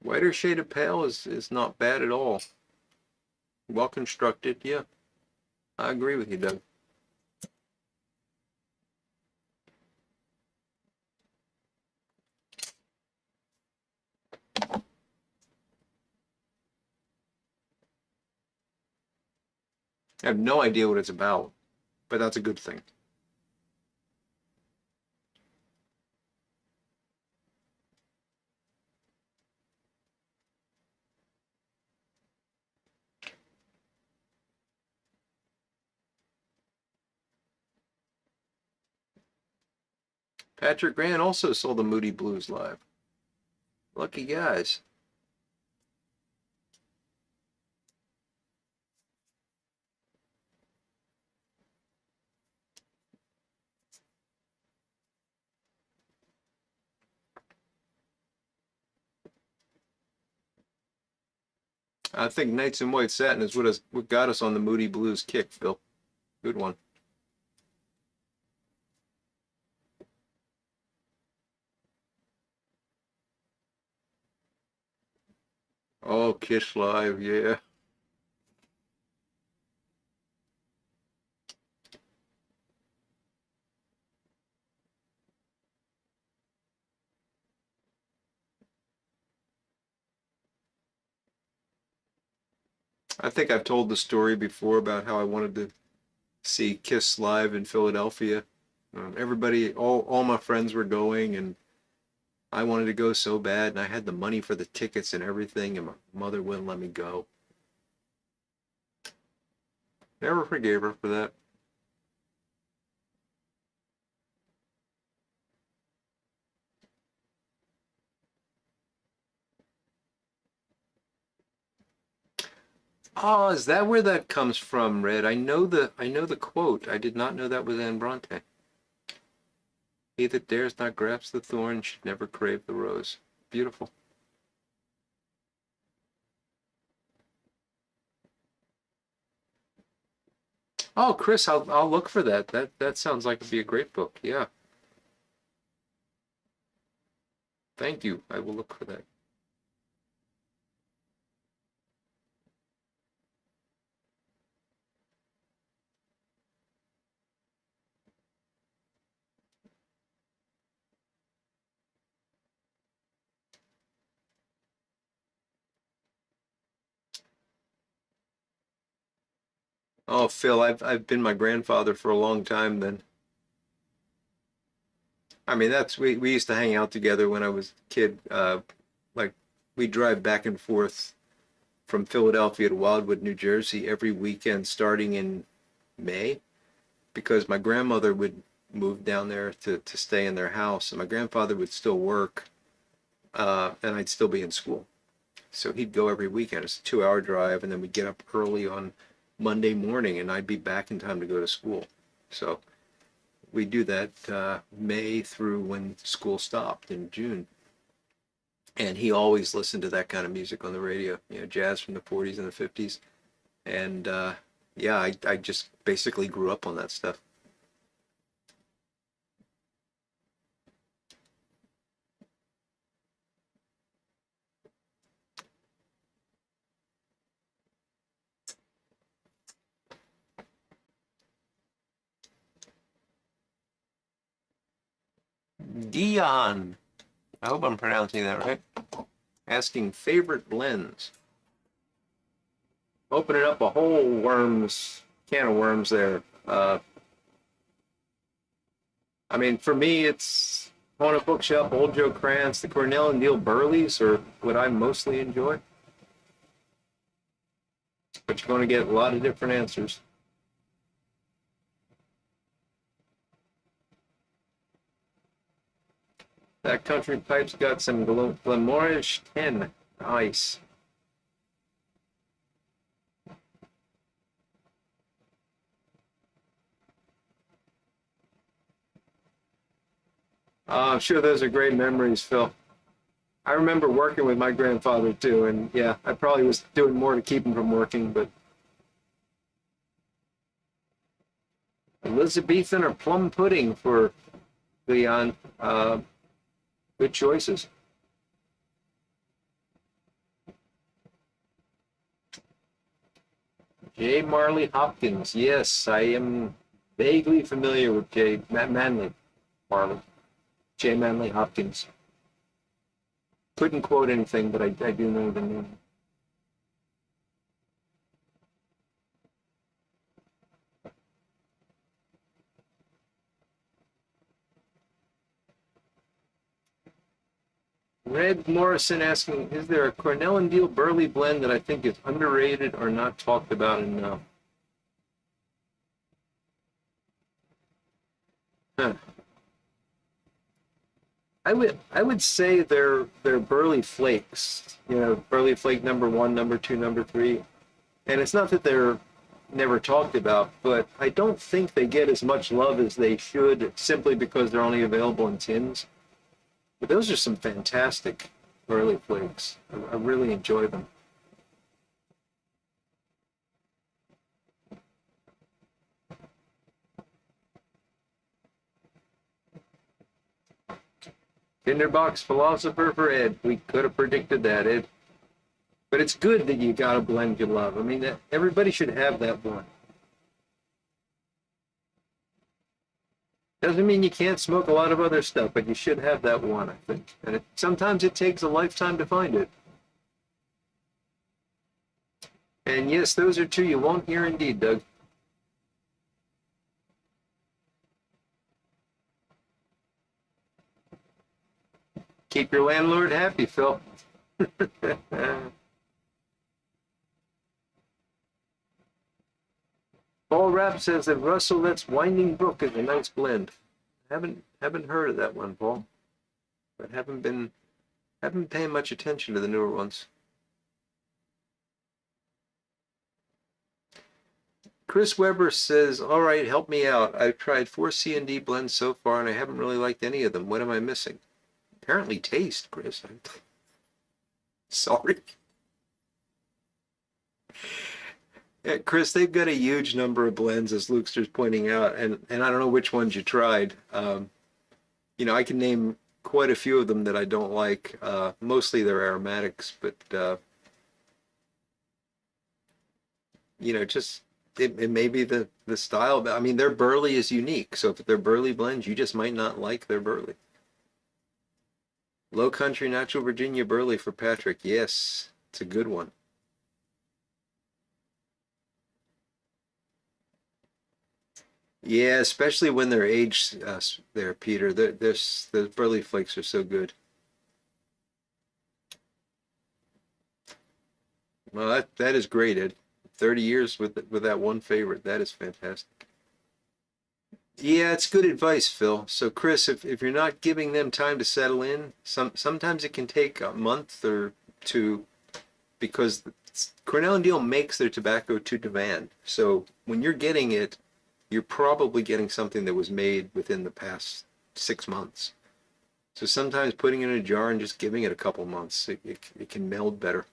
Whiter shade of pale is not bad at all. Well constructed, yeah. I agree with you, Doug. I have no idea what it's about, but that's a good thing. Patrick Grant also saw the Moody Blues live. Lucky guys. I think Nights in White Satin is what got us on the Moody Blues kick, Phil. Good one. Oh, Kiss Live, yeah. I think I've told the story before about how I wanted to see Kiss live in Philadelphia. Everybody, all my friends were going, and I wanted to go so bad, and I had the money for the tickets and everything, and my mother wouldn't let me go. Never forgave her for that. Oh, is that where that comes from, Red? I know the quote. I did not know that was Anne Bronte. He that dares not grasp the thorn should never crave the rose. Beautiful. Oh, Chris, I'll look for that. That sounds like it'd be a great book. Yeah. Thank you. I will look for that. Oh, Phil, I've been my grandfather for a long time then. I mean, that's we used to hang out together when I was a kid. Like we drive back and forth from Philadelphia to Wildwood, New Jersey every weekend starting in May because my grandmother would move down there to stay in their house and my grandfather would still work and I'd still be in school. So he'd go every weekend. It's a 2-hour drive, and then we'd get up early on Monday morning, and I'd be back in time to go to school. So we do that May through when school stopped in June. And he always listened to that kind of music on the radio, jazz from the 40s and the 50s. And yeah, I just basically grew up on that stuff. Dion, I hope I'm pronouncing that right. Asking favorite blends. Opening up a whole can of worms there. I mean, for me, it's Haunted Bookshelf, Old Joe Krantz, the Cornell and Neil Burleys are what I mostly enjoy. But you're going to get a lot of different answers. That Country Pipe's got some Glenmorangie 10. Nice. I'm sure those are great memories, Phil. I remember working with my grandfather too, and yeah, I probably was doing more to keep him from working, but Elizabethan or plum pudding for Leon. Good choices. J. Marley Hopkins. Yes, I am vaguely familiar with Manley Marley. J. Manley Hopkins. Couldn't quote anything, but I do know the name. Red Morrison asking, is there a Cornell and Deal Burley blend that I think is underrated or not talked about enough? Huh. I would say they're Burley Flakes, Burley Flake #1, #2, #3. And it's not that they're never talked about, but I don't think they get as much love as they should simply because they're only available in tins. But those are some fantastic Burley Flakes. I really enjoy them. Tinderbox Philosopher for Ed. We could have predicted that, Ed. But it's good that you got a blend you love. I mean, everybody should have that one. Doesn't mean you can't smoke a lot of other stuff, but you should have that one, I think. And sometimes it takes a lifetime to find it. And yes, those are two you won't hear indeed, Doug. Keep your landlord happy, Phil. Paul Rapp says that Russell Let's Winding Brook is a nice blend. Haven't heard of that one, Paul. But haven't been paying much attention to the newer ones. Chris Weber says, all right, help me out. I've tried 4 C&D blends so far, and I haven't really liked any of them. What am I missing? Apparently taste, Chris. Sorry. Yeah, Chris, they've got a huge number of blends, as Lukester's pointing out, and I don't know which ones you tried. I can name quite a few of them that I don't like. Mostly they're aromatics, but just it may be the style. I mean, their Burley is unique, so if they're Burley blends, you just might not like their Burley. Low Country Natural Virginia Burley for Patrick. Yes, it's a good one. Yeah, especially when they're aged there, Peter. The Burley Flakes are so good. Well, that is great, Ed. 30 years with that one favorite. That is fantastic. Yeah, it's good advice, Phil. So, Chris, if you're not giving them time to settle in, sometimes it can take a month or two because Cornell and Deal makes their tobacco to demand. So when you're getting it, you're probably getting something that was made within the past 6 months. So sometimes putting it in a jar and just giving it a couple months, it can meld better.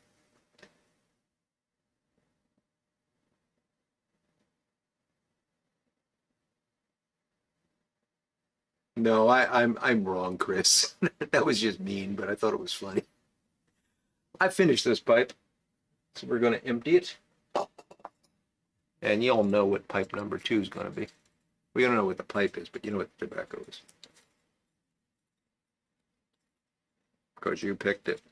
No, I'm wrong, Chris. That was just mean, but I thought it was funny. I finished this pipe, so we're going to empty it. And you all know what pipe number 2 is going to be. We don't know what the pipe is, but you know what the tobacco is. Because you picked it.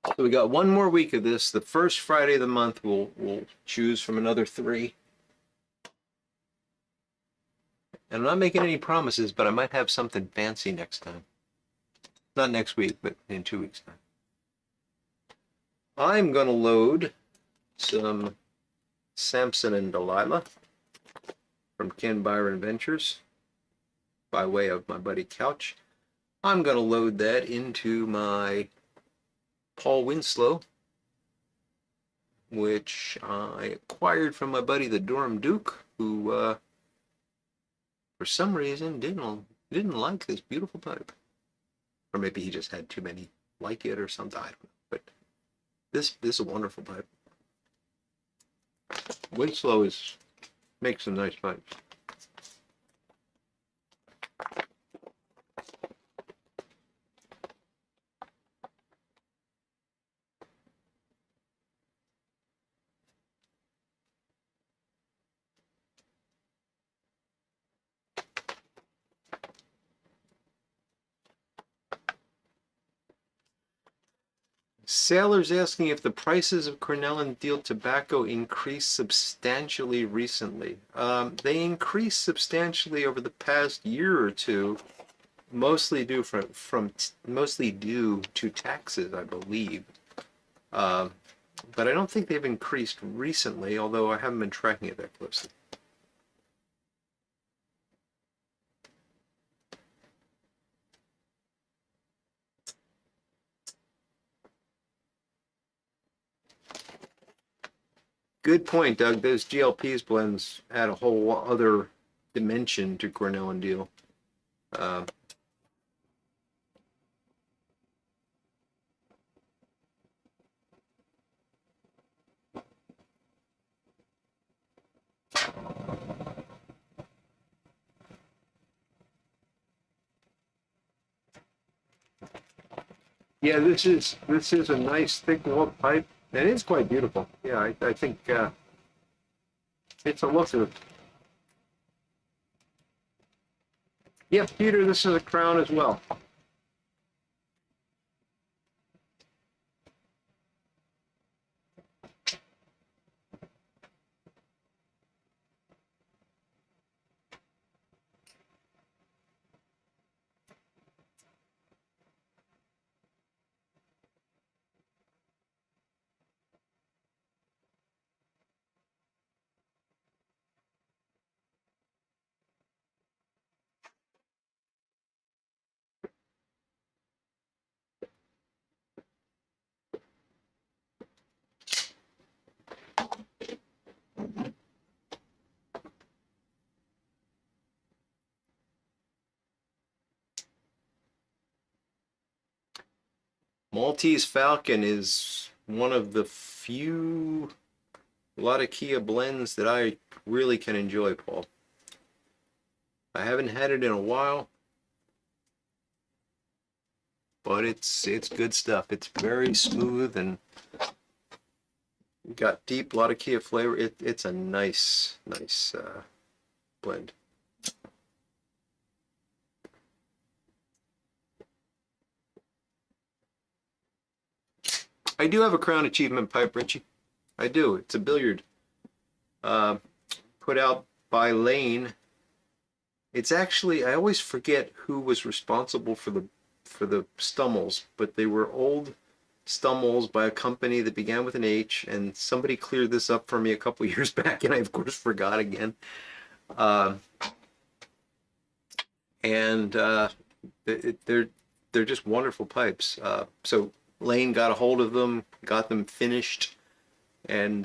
So we got one more week of this. The first Friday of the month, we'll choose from another 3. And I'm not making any promises, but I might have something fancy next time. Not next week, but in 2 weeks' time. I'm going to load some Samson and Delilah from Ken Byron Ventures by way of my buddy Couch. I'm going to load that into my Paul Winslow, which I acquired from my buddy the Durham Duke, who for some reason didn't like this beautiful pipe. Or maybe he just had too many like it or something. I don't know. But this is a wonderful pipe. Winslow makes some nice pipes. Sailor's asking if the prices of Cornell and Deal tobacco increased substantially recently. They increased substantially over the past year or two, mostly due mostly due to taxes, I believe. But I don't think they've increased recently, although I haven't been tracking it that closely. Good point, Doug. Those GLPs blends add a whole other dimension to Cornell and Deal. Yeah, this is a nice thick walled pipe. It is quite beautiful. Yeah, I think it's a looker. Yep, Peter, this is a crown as well. Maltese Falcon is one of the few Latakia blends that I really can enjoy, Paul. I haven't had it in a while, but it's good stuff. It's very smooth and got deep Latakia flavor. It's a nice blend. I do have a Crown Achievement pipe, Richie. I do. It's a billiard. Put out by Lane. It's actually, I always forget who was responsible for the Stummels, but they were old Stummels by a company that began with an H, and somebody cleared this up for me a couple years back, and I of course forgot again. They're they're just wonderful pipes. So Lane got a hold of them, got them finished, and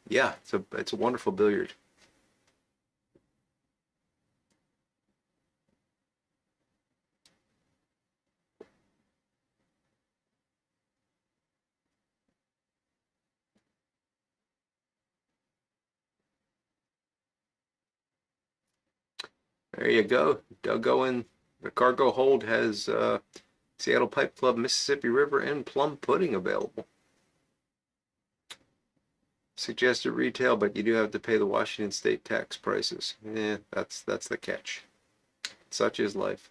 yeah, it's a wonderful billiard. There you go. Doug Owen. The cargo hold has Seattle Pipe Club, Mississippi River, and plum pudding available. Suggested retail, but you do have to pay the Washington State tax prices. Yeah, that's the catch. Such is life.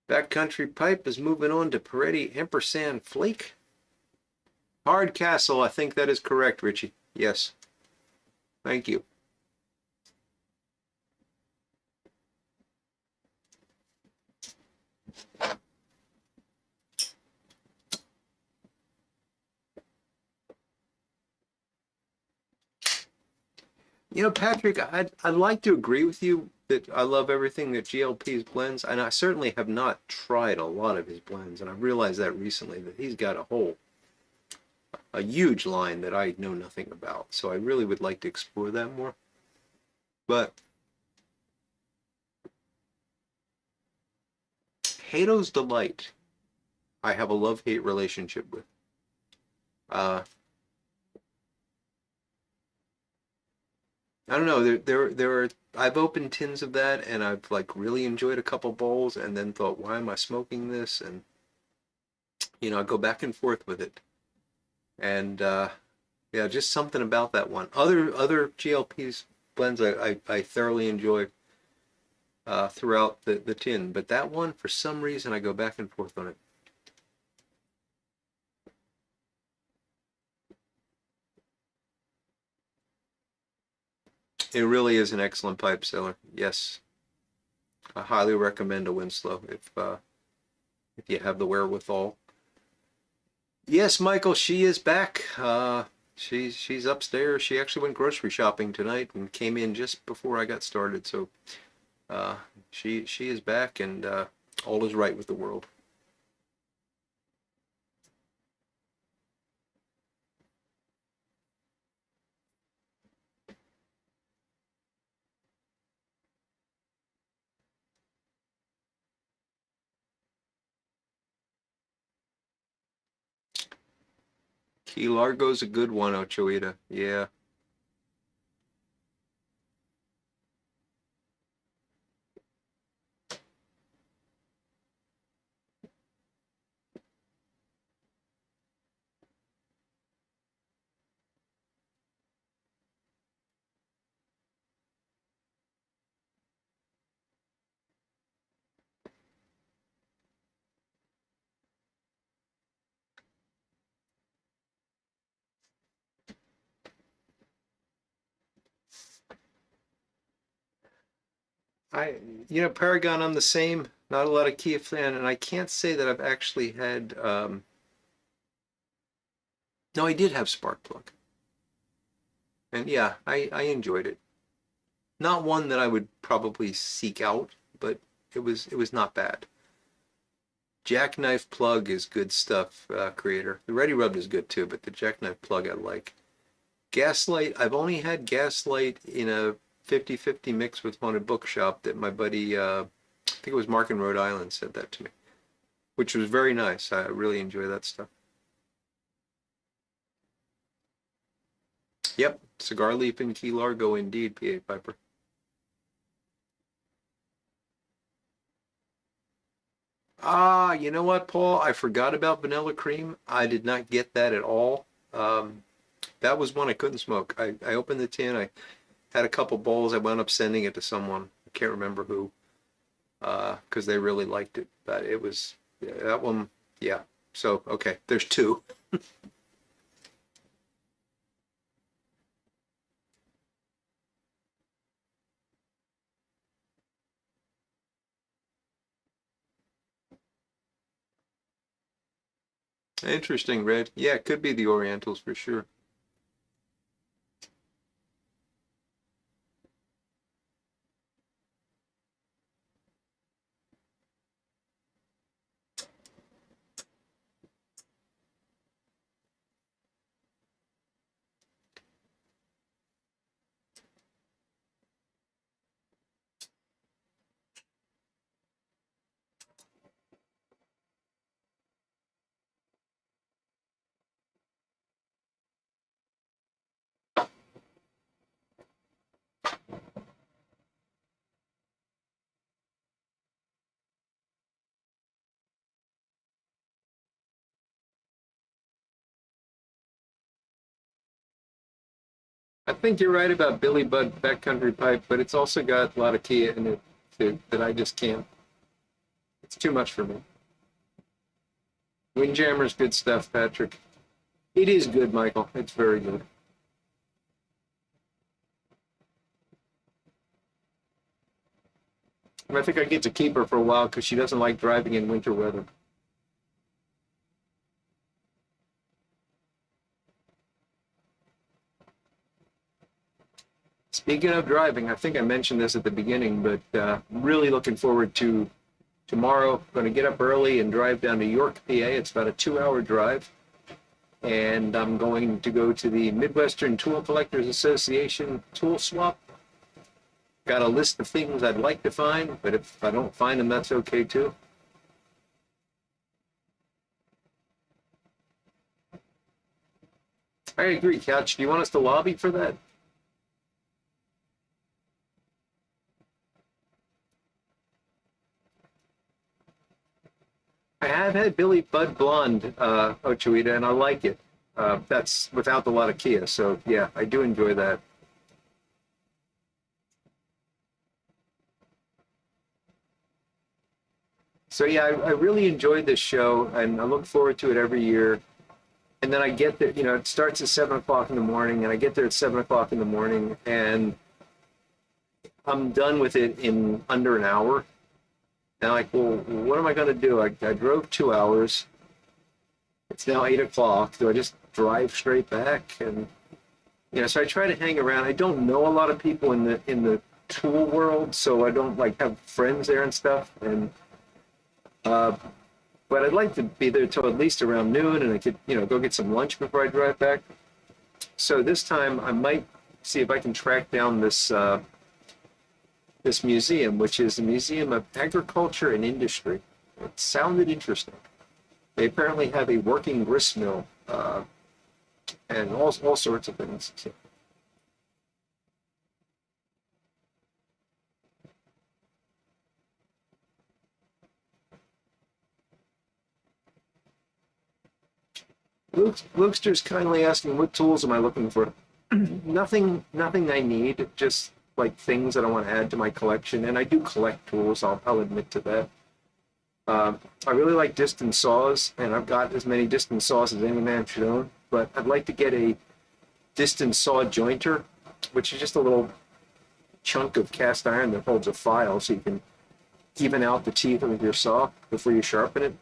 Backcountry Pipe is moving on to Peretti Ampersand Flake. Hardcastle, I think that is correct, Richie. Yes. Thank you. You know, Patrick, I'd like to agree with you that I love everything that GLP's blends, and I certainly have not tried a lot of his blends, and I realized that recently that he's got a huge line that I know nothing about. So I really would like to explore that more. But Hato's Delight, I have a love-hate relationship with. Uh, I don't know. There are. I've opened tins of that, and I've like really enjoyed a couple bowls, and then thought, why am I smoking this? And I go back and forth with it. And yeah, just something about that one. Other GLP's blends I thoroughly enjoy throughout the tin, but that one for some reason I go back and forth on it. It really is an excellent pipe seller. Yes, I highly recommend a Winslow if you have the wherewithal. Yes, Michael, she is back. She's upstairs. She actually went grocery shopping tonight and came in just before I got started. So uh, she is back, and all is right with the world. Key Largo's a good one, Ochoita. Yeah. I, Paragon, I'm the same. Not a lot of Kia fan, and I can't say that I've actually had. No, I did have Sparkplug, and yeah, I enjoyed it. Not one that I would probably seek out, but it was not bad. Jackknife Plug is good stuff, creator. The Ready Rubbed is good too, but the Jackknife Plug I like. Gaslight, I've only had Gaslight in a 50-50 mix with Haunted Bookshop that my buddy, I think it was Mark in Rhode Island, said that to me, which was very nice. I really enjoy that stuff. Yep, Cigar Leaf and Key Largo indeed, PA Piper. Ah, you know what, Paul? I forgot about vanilla cream. I did not get that at all. That was one I couldn't smoke. I opened the tin. I had a couple bowls. I wound up sending it to someone. I can't remember who, because they really liked it. But it was yeah, that one. Yeah. So okay, there's two. Interesting, Red. Yeah, it could be the Orientals for sure. I think you're right about Billy Budd backcountry pipe, but it's also got a lot of Kia in it too, that I just can't. It's too much for me. Windjammer's good stuff, Patrick. It is good, Michael. It's very good. And I think I get to keep her for a while because she doesn't like driving in winter weather. Speaking of driving, I think I mentioned this at the beginning, but really looking forward to tomorrow. Going to get up early and drive down to York, PA. It's about a 2-hour drive. And I'm going to go to the Midwestern Tool Collectors Association tool swap. Got a list of things I'd like to find, but if I don't find them, that's okay too. I agree, Couch. Do you want us to lobby for that? I have had Billy Bud Blonde, Ochoita, and I like it. That's without a lot of Kia, so yeah, I do enjoy that. So yeah, I really enjoyed this show, and I look forward to it every year. And then I get there, it starts at 7 o'clock in the morning, and I get there at 7 o'clock in the morning, and I'm done with it in under an hour. And I'm like, well, what am I going to do? I drove 2 hours. It's now 8 o'clock. Do I just drive straight back? And so I try to hang around. I don't know a lot of people in the tool world, so I don't like have friends there and stuff. And but I'd like to be there till at least around noon, and I could go get some lunch before I drive back. So this time I might see if I can track down this museum, which is the Museum of Agriculture and Industry. It sounded interesting. They apparently have a working grist mill and all sorts of things. So, Lukester's kindly asking, what tools am I looking for? Nothing I need, just like things that I want to add to my collection. And I do collect tools, I'll admit to that. I really like distance saws, and I've got as many distance saws as any man should own, but I'd like to get a distance saw jointer, which is just a little chunk of cast iron that holds a file so you can even out the teeth of your saw before you sharpen it.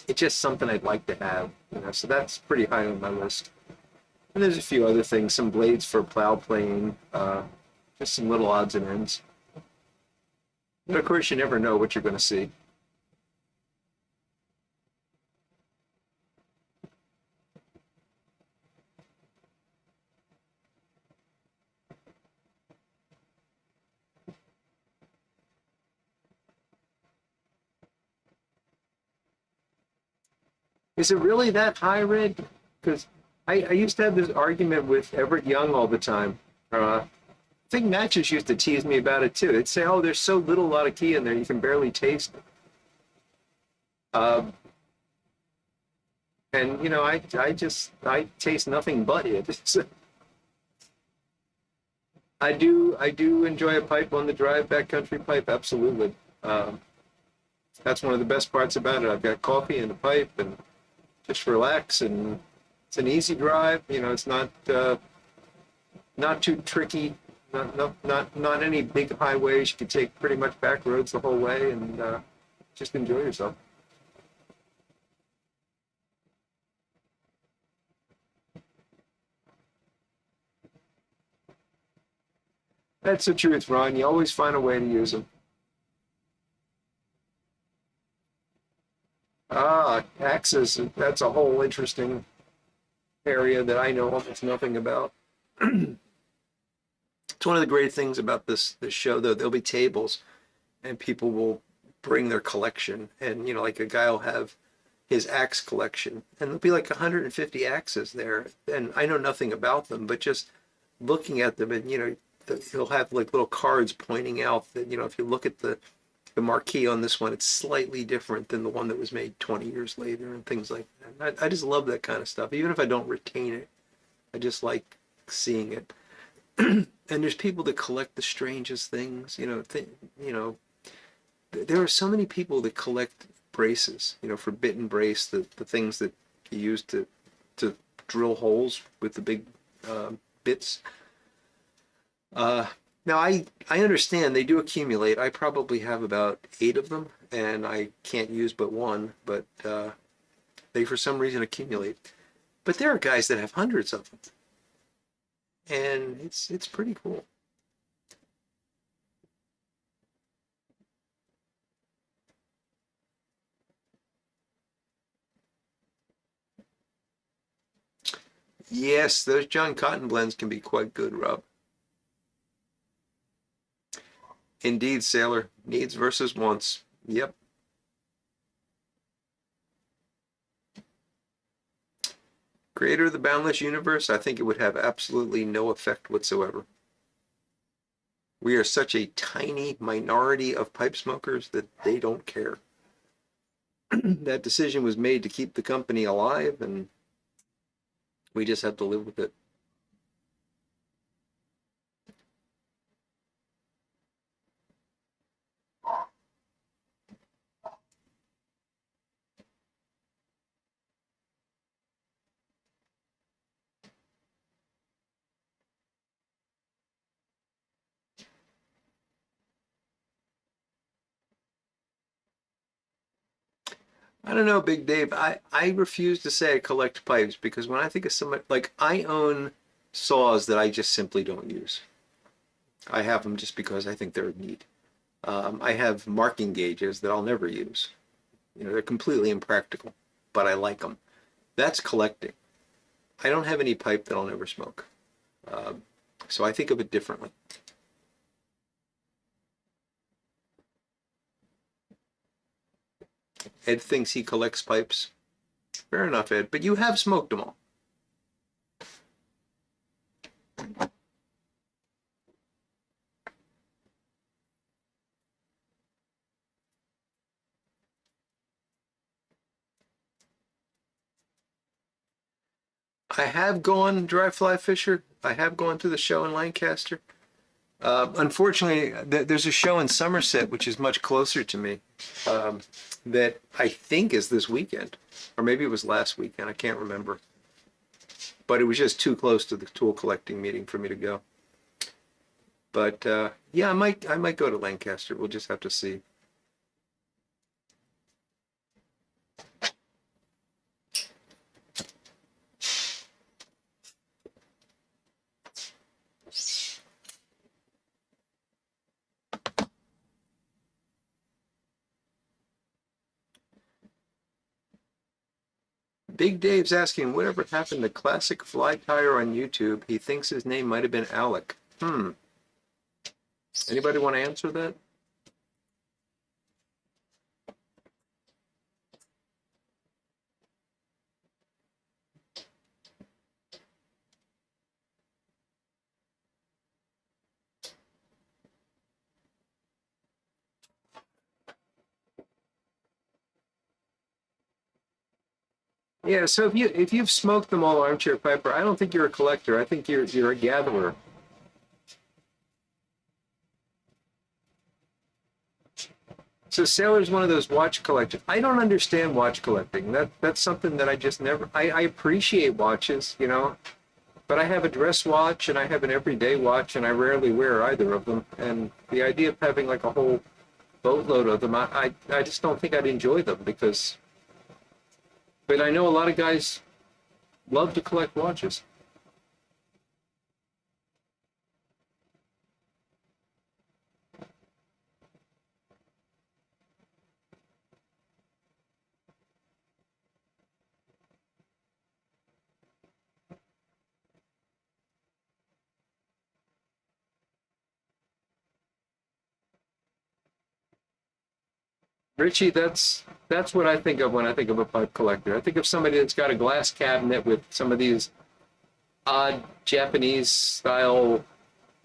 It's just something I'd like to have, so that's pretty high on my list. And there's a few other things, some blades for plow playing, just some little odds and ends. But of course, you never know what you're going to see. Is it really that high, Red? Because I used to have this argument with Everett Young all the time. I think Matches used to tease me about it too. They'd say, "Oh, there's so little, a lot of key in there, you can barely taste it." And I taste nothing but it. So I do enjoy a pipe on the drive, backcountry pipe, absolutely. That's one of the best parts about it. I've got coffee and a pipe, and just relax, and it's an easy drive. It's not too tricky. Not any big highways. You can take pretty much back roads the whole way, and just enjoy yourself. That's the truth, Ron. You always find a way to use them. Axes. That's a whole interesting area that I know almost nothing about. It's one of the great things about this show, though. There'll be tables, and people will bring their collection, and like a guy will have his axe collection, and there'll be like 150 axes there, and I know nothing about them, but just looking at them, and he'll have like little cards pointing out that if you look at the marquee on this one, it's slightly different than the one that was made 20 years later, and things like that. I just love that kind of stuff, even if I don't retain it. I just like seeing it. And there's people that collect the strangest things. There are so many people that collect braces. Forbidden brace, the things that you use to drill holes with the big bits. Now I understand they do accumulate. I probably have about 8 of them, and I can't use but one. But they for some reason accumulate. But there are guys that have hundreds of them, and it's pretty cool. Yes, those John Cotton blends can be quite good, Rob. Indeed, Sailor. Needs versus wants. Yep. Creator of the boundless universe, I think it would have absolutely no effect whatsoever. We are such a tiny minority of pipe smokers that they don't care. That decision was made to keep the company alive, and we just have to live with it. I don't know, Big Dave. I refuse to say I collect pipes because when I think of somebody, like I own saws that I just simply don't use. I have them just because I think they're neat. I have marking gauges that I'll never use. They're completely impractical, but I like them. That's collecting. I don't have any pipe that I'll never smoke. So I think of it differently. Ed thinks he collects pipes. Fair enough, Ed, but you have smoked them all. I have gone dry fly fisher. I have gone to the show in Lancaster. Unfortunately, there's a show in Somerset, which is much closer to me, that I think is this weekend, or maybe it was last weekend. I can't remember. But it was just too close to the tool collecting meeting for me to go. But yeah, I might go to Lancaster. We'll just have to see. Big Dave's asking, whatever happened to Classic Fly Tire on YouTube? He thinks his name might have been Alec. Anybody want to answer that? Yeah, so if you've smoked them all, Armchair Piper, I don't think you're a collector. I think you're a gatherer. So Sailor's one of those watch collectors. I don't understand watch collecting. That's something that I just never. I appreciate watches, but I have a dress watch and I have an everyday watch, and I rarely wear either of them. And the idea of having like a whole boatload of them, I just don't think I'd enjoy them because. But I know a lot of guys love to collect watches. Richie, that's what I think of when I think of a pipe collector. I think of somebody that's got a glass cabinet with some of these odd Japanese style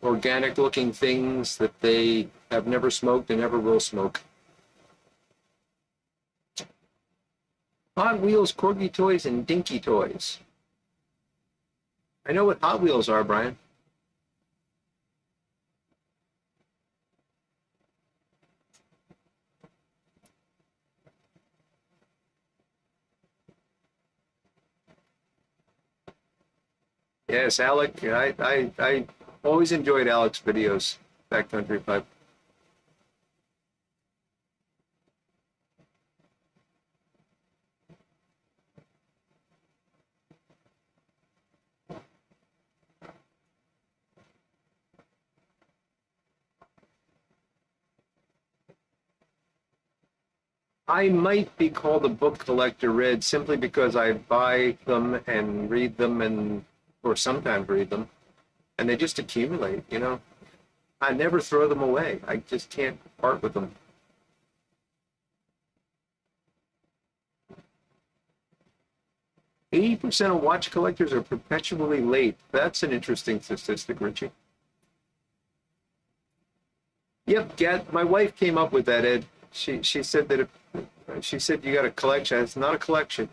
organic looking things that they have never smoked and never will smoke. Hot Wheels, Corgi toys, and Dinky toys. I know what Hot Wheels are, Brian. Yes, Alec. I always enjoyed Alec's videos. Backcountry Pipe. I might be called a book collector, Red, simply because I buy them and read them, and or sometimes read them, and they just accumulate. I never throw them away. I just can't part with them. 80% of watch collectors are perpetually late. That's an interesting statistic, Richie. Yep, my wife came up with that, Ed. She said that she said you got a collection. It's not a collection.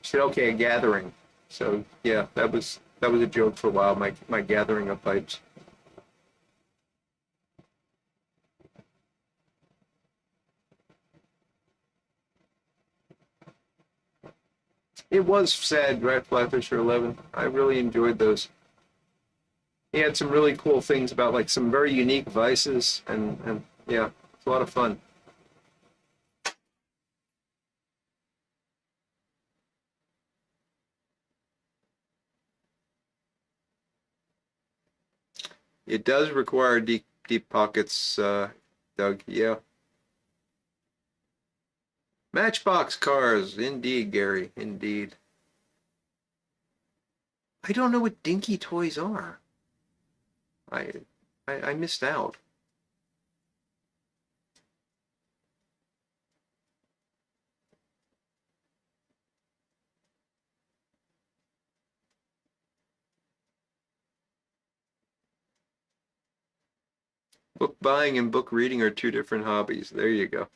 She said, okay, a gathering. So yeah, that was a joke for a while. My gathering of pipes. It was sad, right? Flatfisher 11. I really enjoyed those. He had some really cool things about like some very unique vices, and yeah, it's a lot of fun. It does require deep pockets, Doug. Yeah. Matchbox cars, indeed, Gary, indeed. I don't know what dinky toys are. I I missed out. Book buying and book reading are two different hobbies. There you go.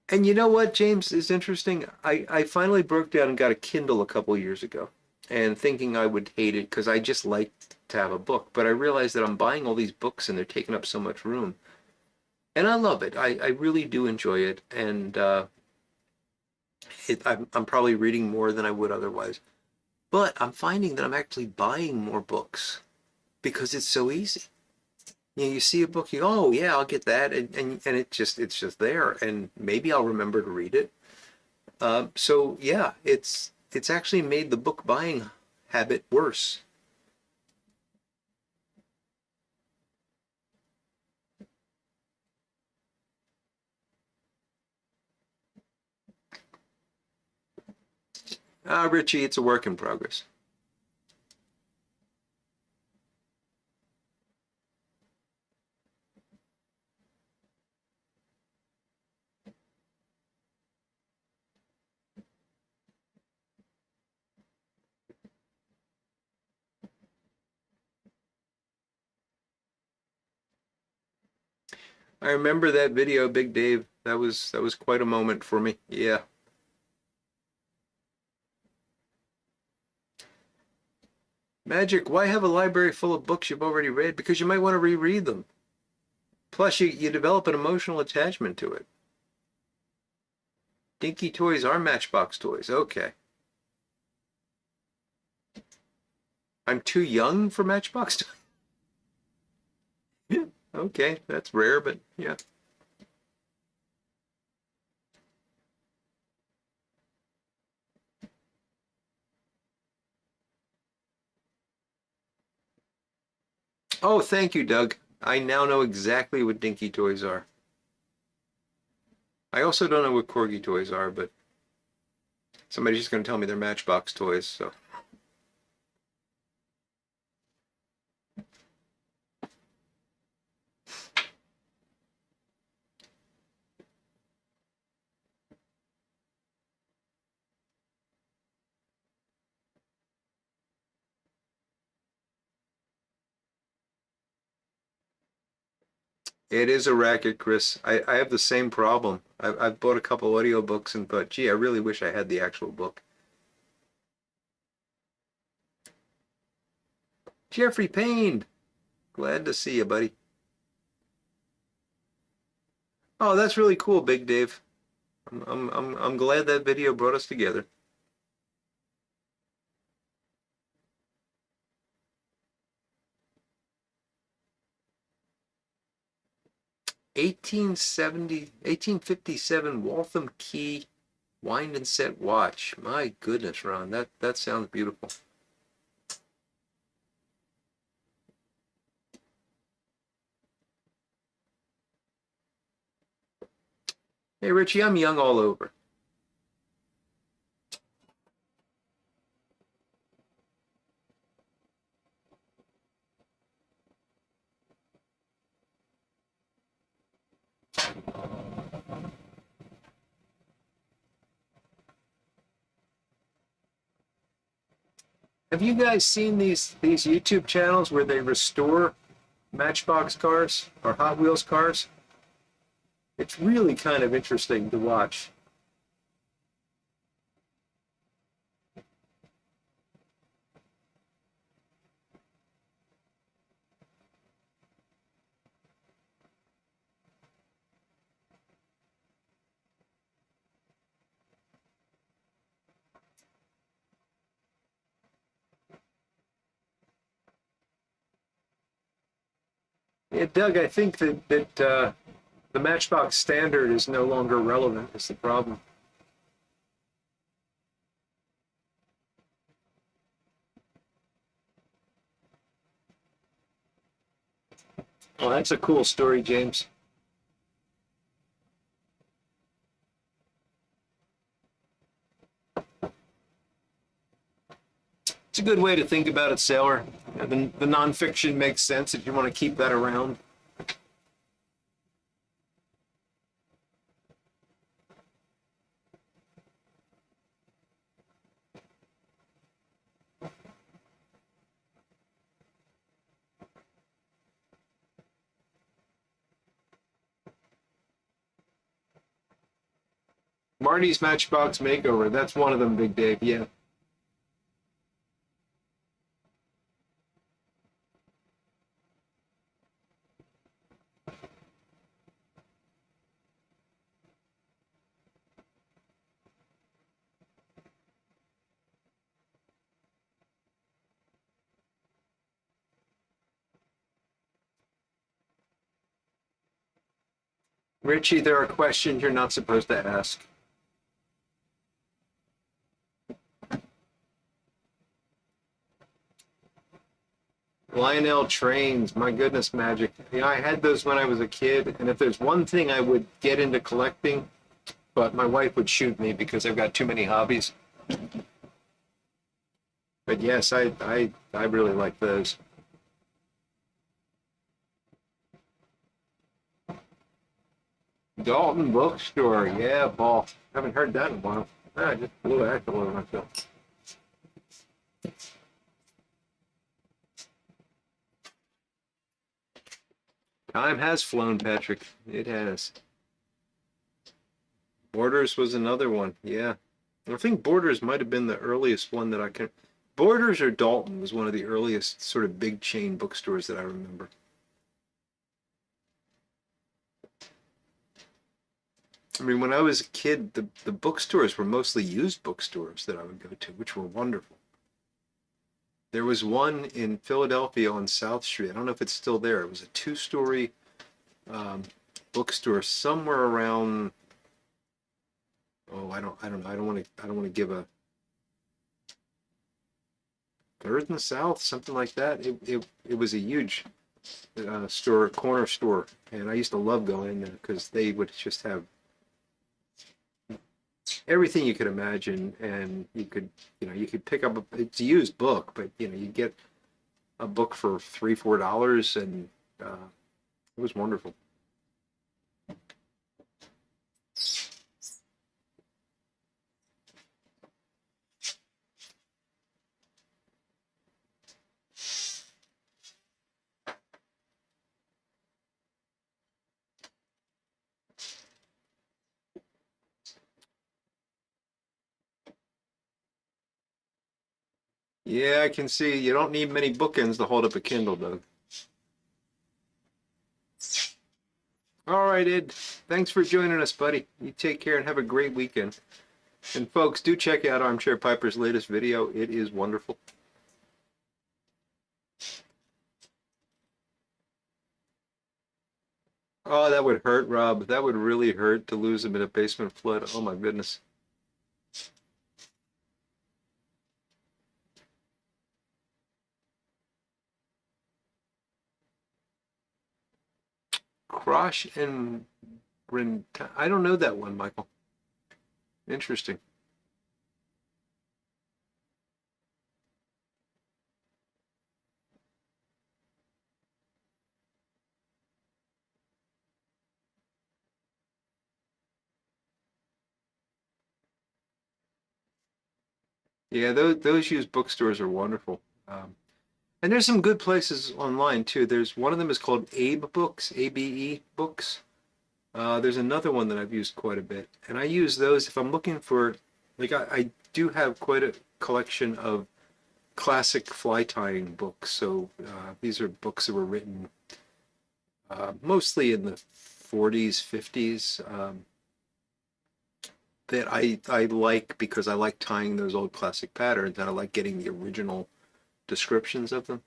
And you know what, James, is interesting? I finally broke down and got a Kindle a couple years ago, and thinking I would hate it because I just like to have a book. But I realized that I'm buying all these books and they're taking up so much room. And I love it. I really do enjoy it. And I'm probably reading more than I would otherwise. But I'm finding that I'm actually buying more books because it's so easy. You see a book, you go, oh yeah, I'll get that, and it's just there, and maybe I'll remember to read it. So yeah, it's actually made the book buying habit worse. Richie, it's a work in progress. I remember that video, Big Dave. That was quite a moment for me. Yeah. Magic, why have a library full of books you've already read? Because you might want to reread them. Plus, you develop an emotional attachment to it. Dinky toys are Matchbox toys. Okay. I'm too young for Matchbox toys? Yeah. Okay, that's rare, but yeah. Oh, thank you, Doug. I now know exactly what Dinky toys are. I also don't know what Corgi toys are, but somebody's just going to tell me they're Matchbox toys, so. It is a racket, Chris. I have the same problem. I've bought a couple audiobooks and thought, gee, I really wish I had the actual book. Jeffrey Payne, glad to see you, buddy. Oh, that's really cool, Big Dave. I'm glad that video brought us together. 1857 Waltham Key wind and set watch. My goodness, Ron, that sounds beautiful. Hey, Richie, I'm young all over. Have you guys seen these YouTube channels where they restore Matchbox cars or Hot Wheels cars? It's really kind of interesting to watch. Yeah, Doug, I think that the Matchbox standard is no longer relevant. Is the problem? Oh, that's a cool story, James. It's a good way to think about it, Sailor. The nonfiction makes sense if you want to keep that around. Marty's Matchbox Makeover. That's one of them, Big Dave. Yeah. Richie, there are questions you're not supposed to ask. Lionel trains, my goodness, magic. Yeah, I had those when I was a kid, and if there's one thing I would get into collecting, but my wife would shoot me because I've got too many hobbies. But yes, I really like those. Dalton Bookstore, yeah, Paul. Haven't heard that in a while. I just blew a heck all over myself. Time has flown, Patrick. It has. Borders was another one. Yeah. I think Borders might have been the earliest one that I can. Borders or Dalton was one of the earliest sort of big chain bookstores that I remember. I mean, when I was a kid, the bookstores were mostly used bookstores that I would go to, which were wonderful. There was one in Philadelphia on South Street. I don't know if it's still there. It was a two-story um, bookstore somewhere around. Oh, I don't know. I don't want to give a Third and South, something like that. It was a huge store, corner store, and I used to love going in there because they would just have everything you could imagine, and you could pick up it's a used book, but you get a book for $3, $4, and it was wonderful. Yeah, I can see you don't need many bookends to hold up a Kindle, Doug. All right, Ed. Thanks for joining us, buddy. You take care and have a great weekend. And folks, do check out Armchair Piper's latest video. It is wonderful. Oh, that would hurt, Rob. That would really hurt to lose him in a basement flood. Oh my goodness. Crosh and I don't know that one, Michael. Interesting. Yeah, those used bookstores are wonderful. And there's some good places online too. There's one of them is called Abe Books, ABE Books. There's another one that I've used quite a bit, and I use those if I'm looking for, like I do have quite a collection of classic fly tying books. So these are books that were written mostly in the 40s, 50s. That I like because I like tying those old classic patterns and I like getting the original descriptions of them.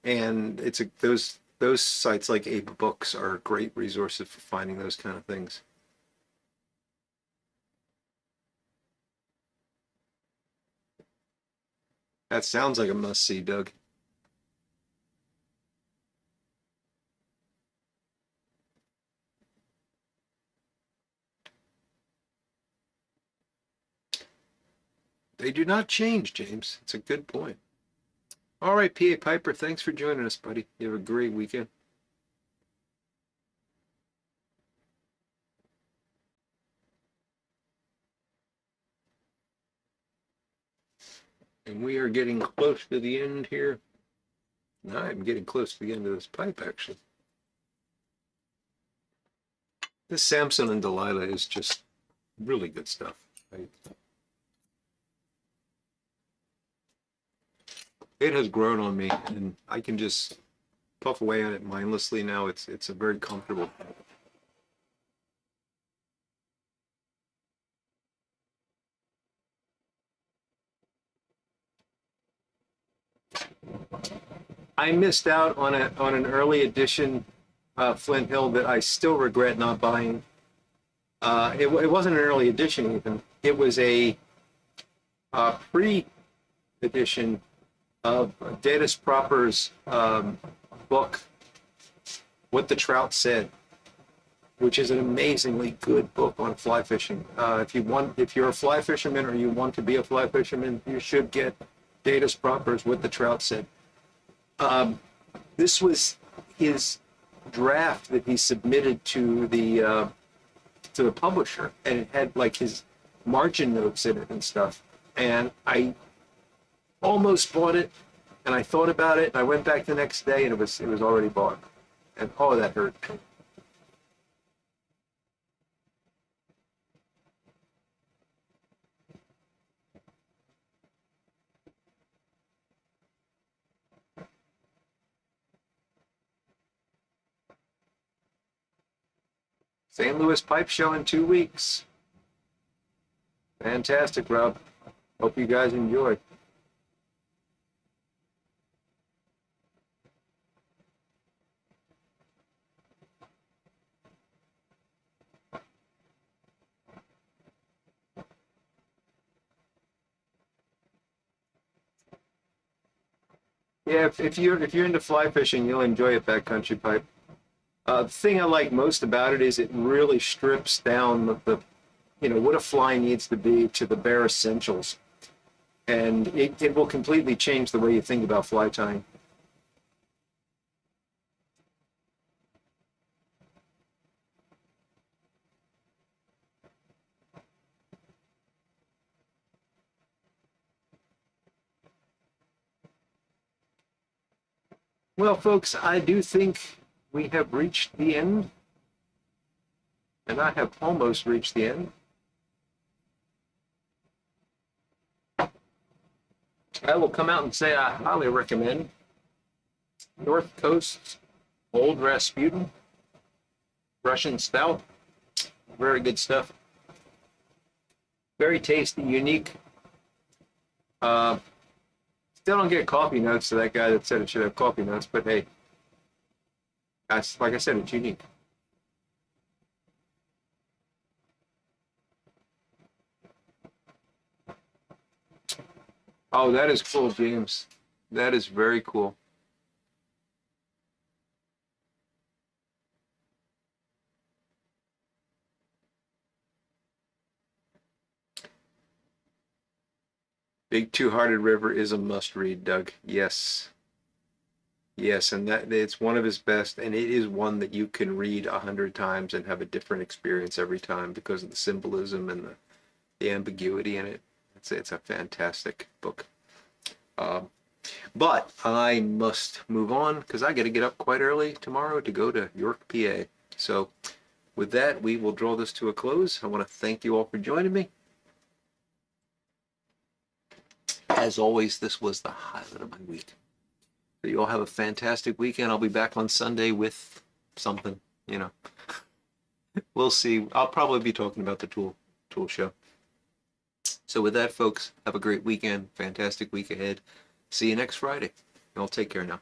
And those sites like Abe Books are great resources for finding those kind of things. That sounds like a must see, Doug. They do not change, James. It's a good point. All right, PA Piper, thanks for joining us, buddy. You have a great weekend. And we are getting close to the end here. I'm getting close to the end of this pipe, actually. This Samson and Delilah is just really good stuff. It has grown on me, and I can just puff away at it mindlessly now. It's a very comfortable. I missed out on an early edition Flint Hill that I still regret not buying. It wasn't an early edition even. It was a pre-edition of Datus Proper's book, What the Trout Said, which is an amazingly good book on fly fishing. If you're a fly fisherman or you want to be a fly fisherman, you should get Datus Proper's What the Trout Said. This was his draft that he submitted to the publisher, and it had like his margin notes in it and stuff. And I almost bought it, and I thought about it, and I went back the next day, and it was already bought, and oh, that hurt. St. Louis Pipe Show in 2 weeks. Fantastic, Rob. Hope you guys enjoy. Yeah, if you're into fly fishing, you'll enjoy a backcountry pipe. The thing I like most about it is it really strips down what a fly needs to be to the bare essentials, and it will completely change the way you think about fly tying. Well, folks, I do think we have reached the end, and I have almost reached the end. I will come out and say I highly recommend North Coast Old Rasputin Russian Stout. Very good stuff. Very tasty, unique. Uh, Still don't get coffee notes to that guy that said it should have coffee notes, but hey, that's like I said, it's unique. Oh, that is cool, James. That is very cool. Big Two-Hearted River is a must-read, Doug. Yes. Yes, and that it's one of his best, and it is one that you can read 100 times and have a different experience every time because of the symbolism and the ambiguity in it. It's a fantastic book. Um, but I must move on because I got to get up quite early tomorrow to go to York, PA. So with that, we will draw this to a close. I want to thank you all for joining me. As always, this was the highlight of my week. So you all have a fantastic weekend. I'll be back on Sunday with something, you know. We'll see. I'll probably be talking about the tool show. So with that, folks, have a great weekend. Fantastic week ahead. See you next Friday. Y'all take care now.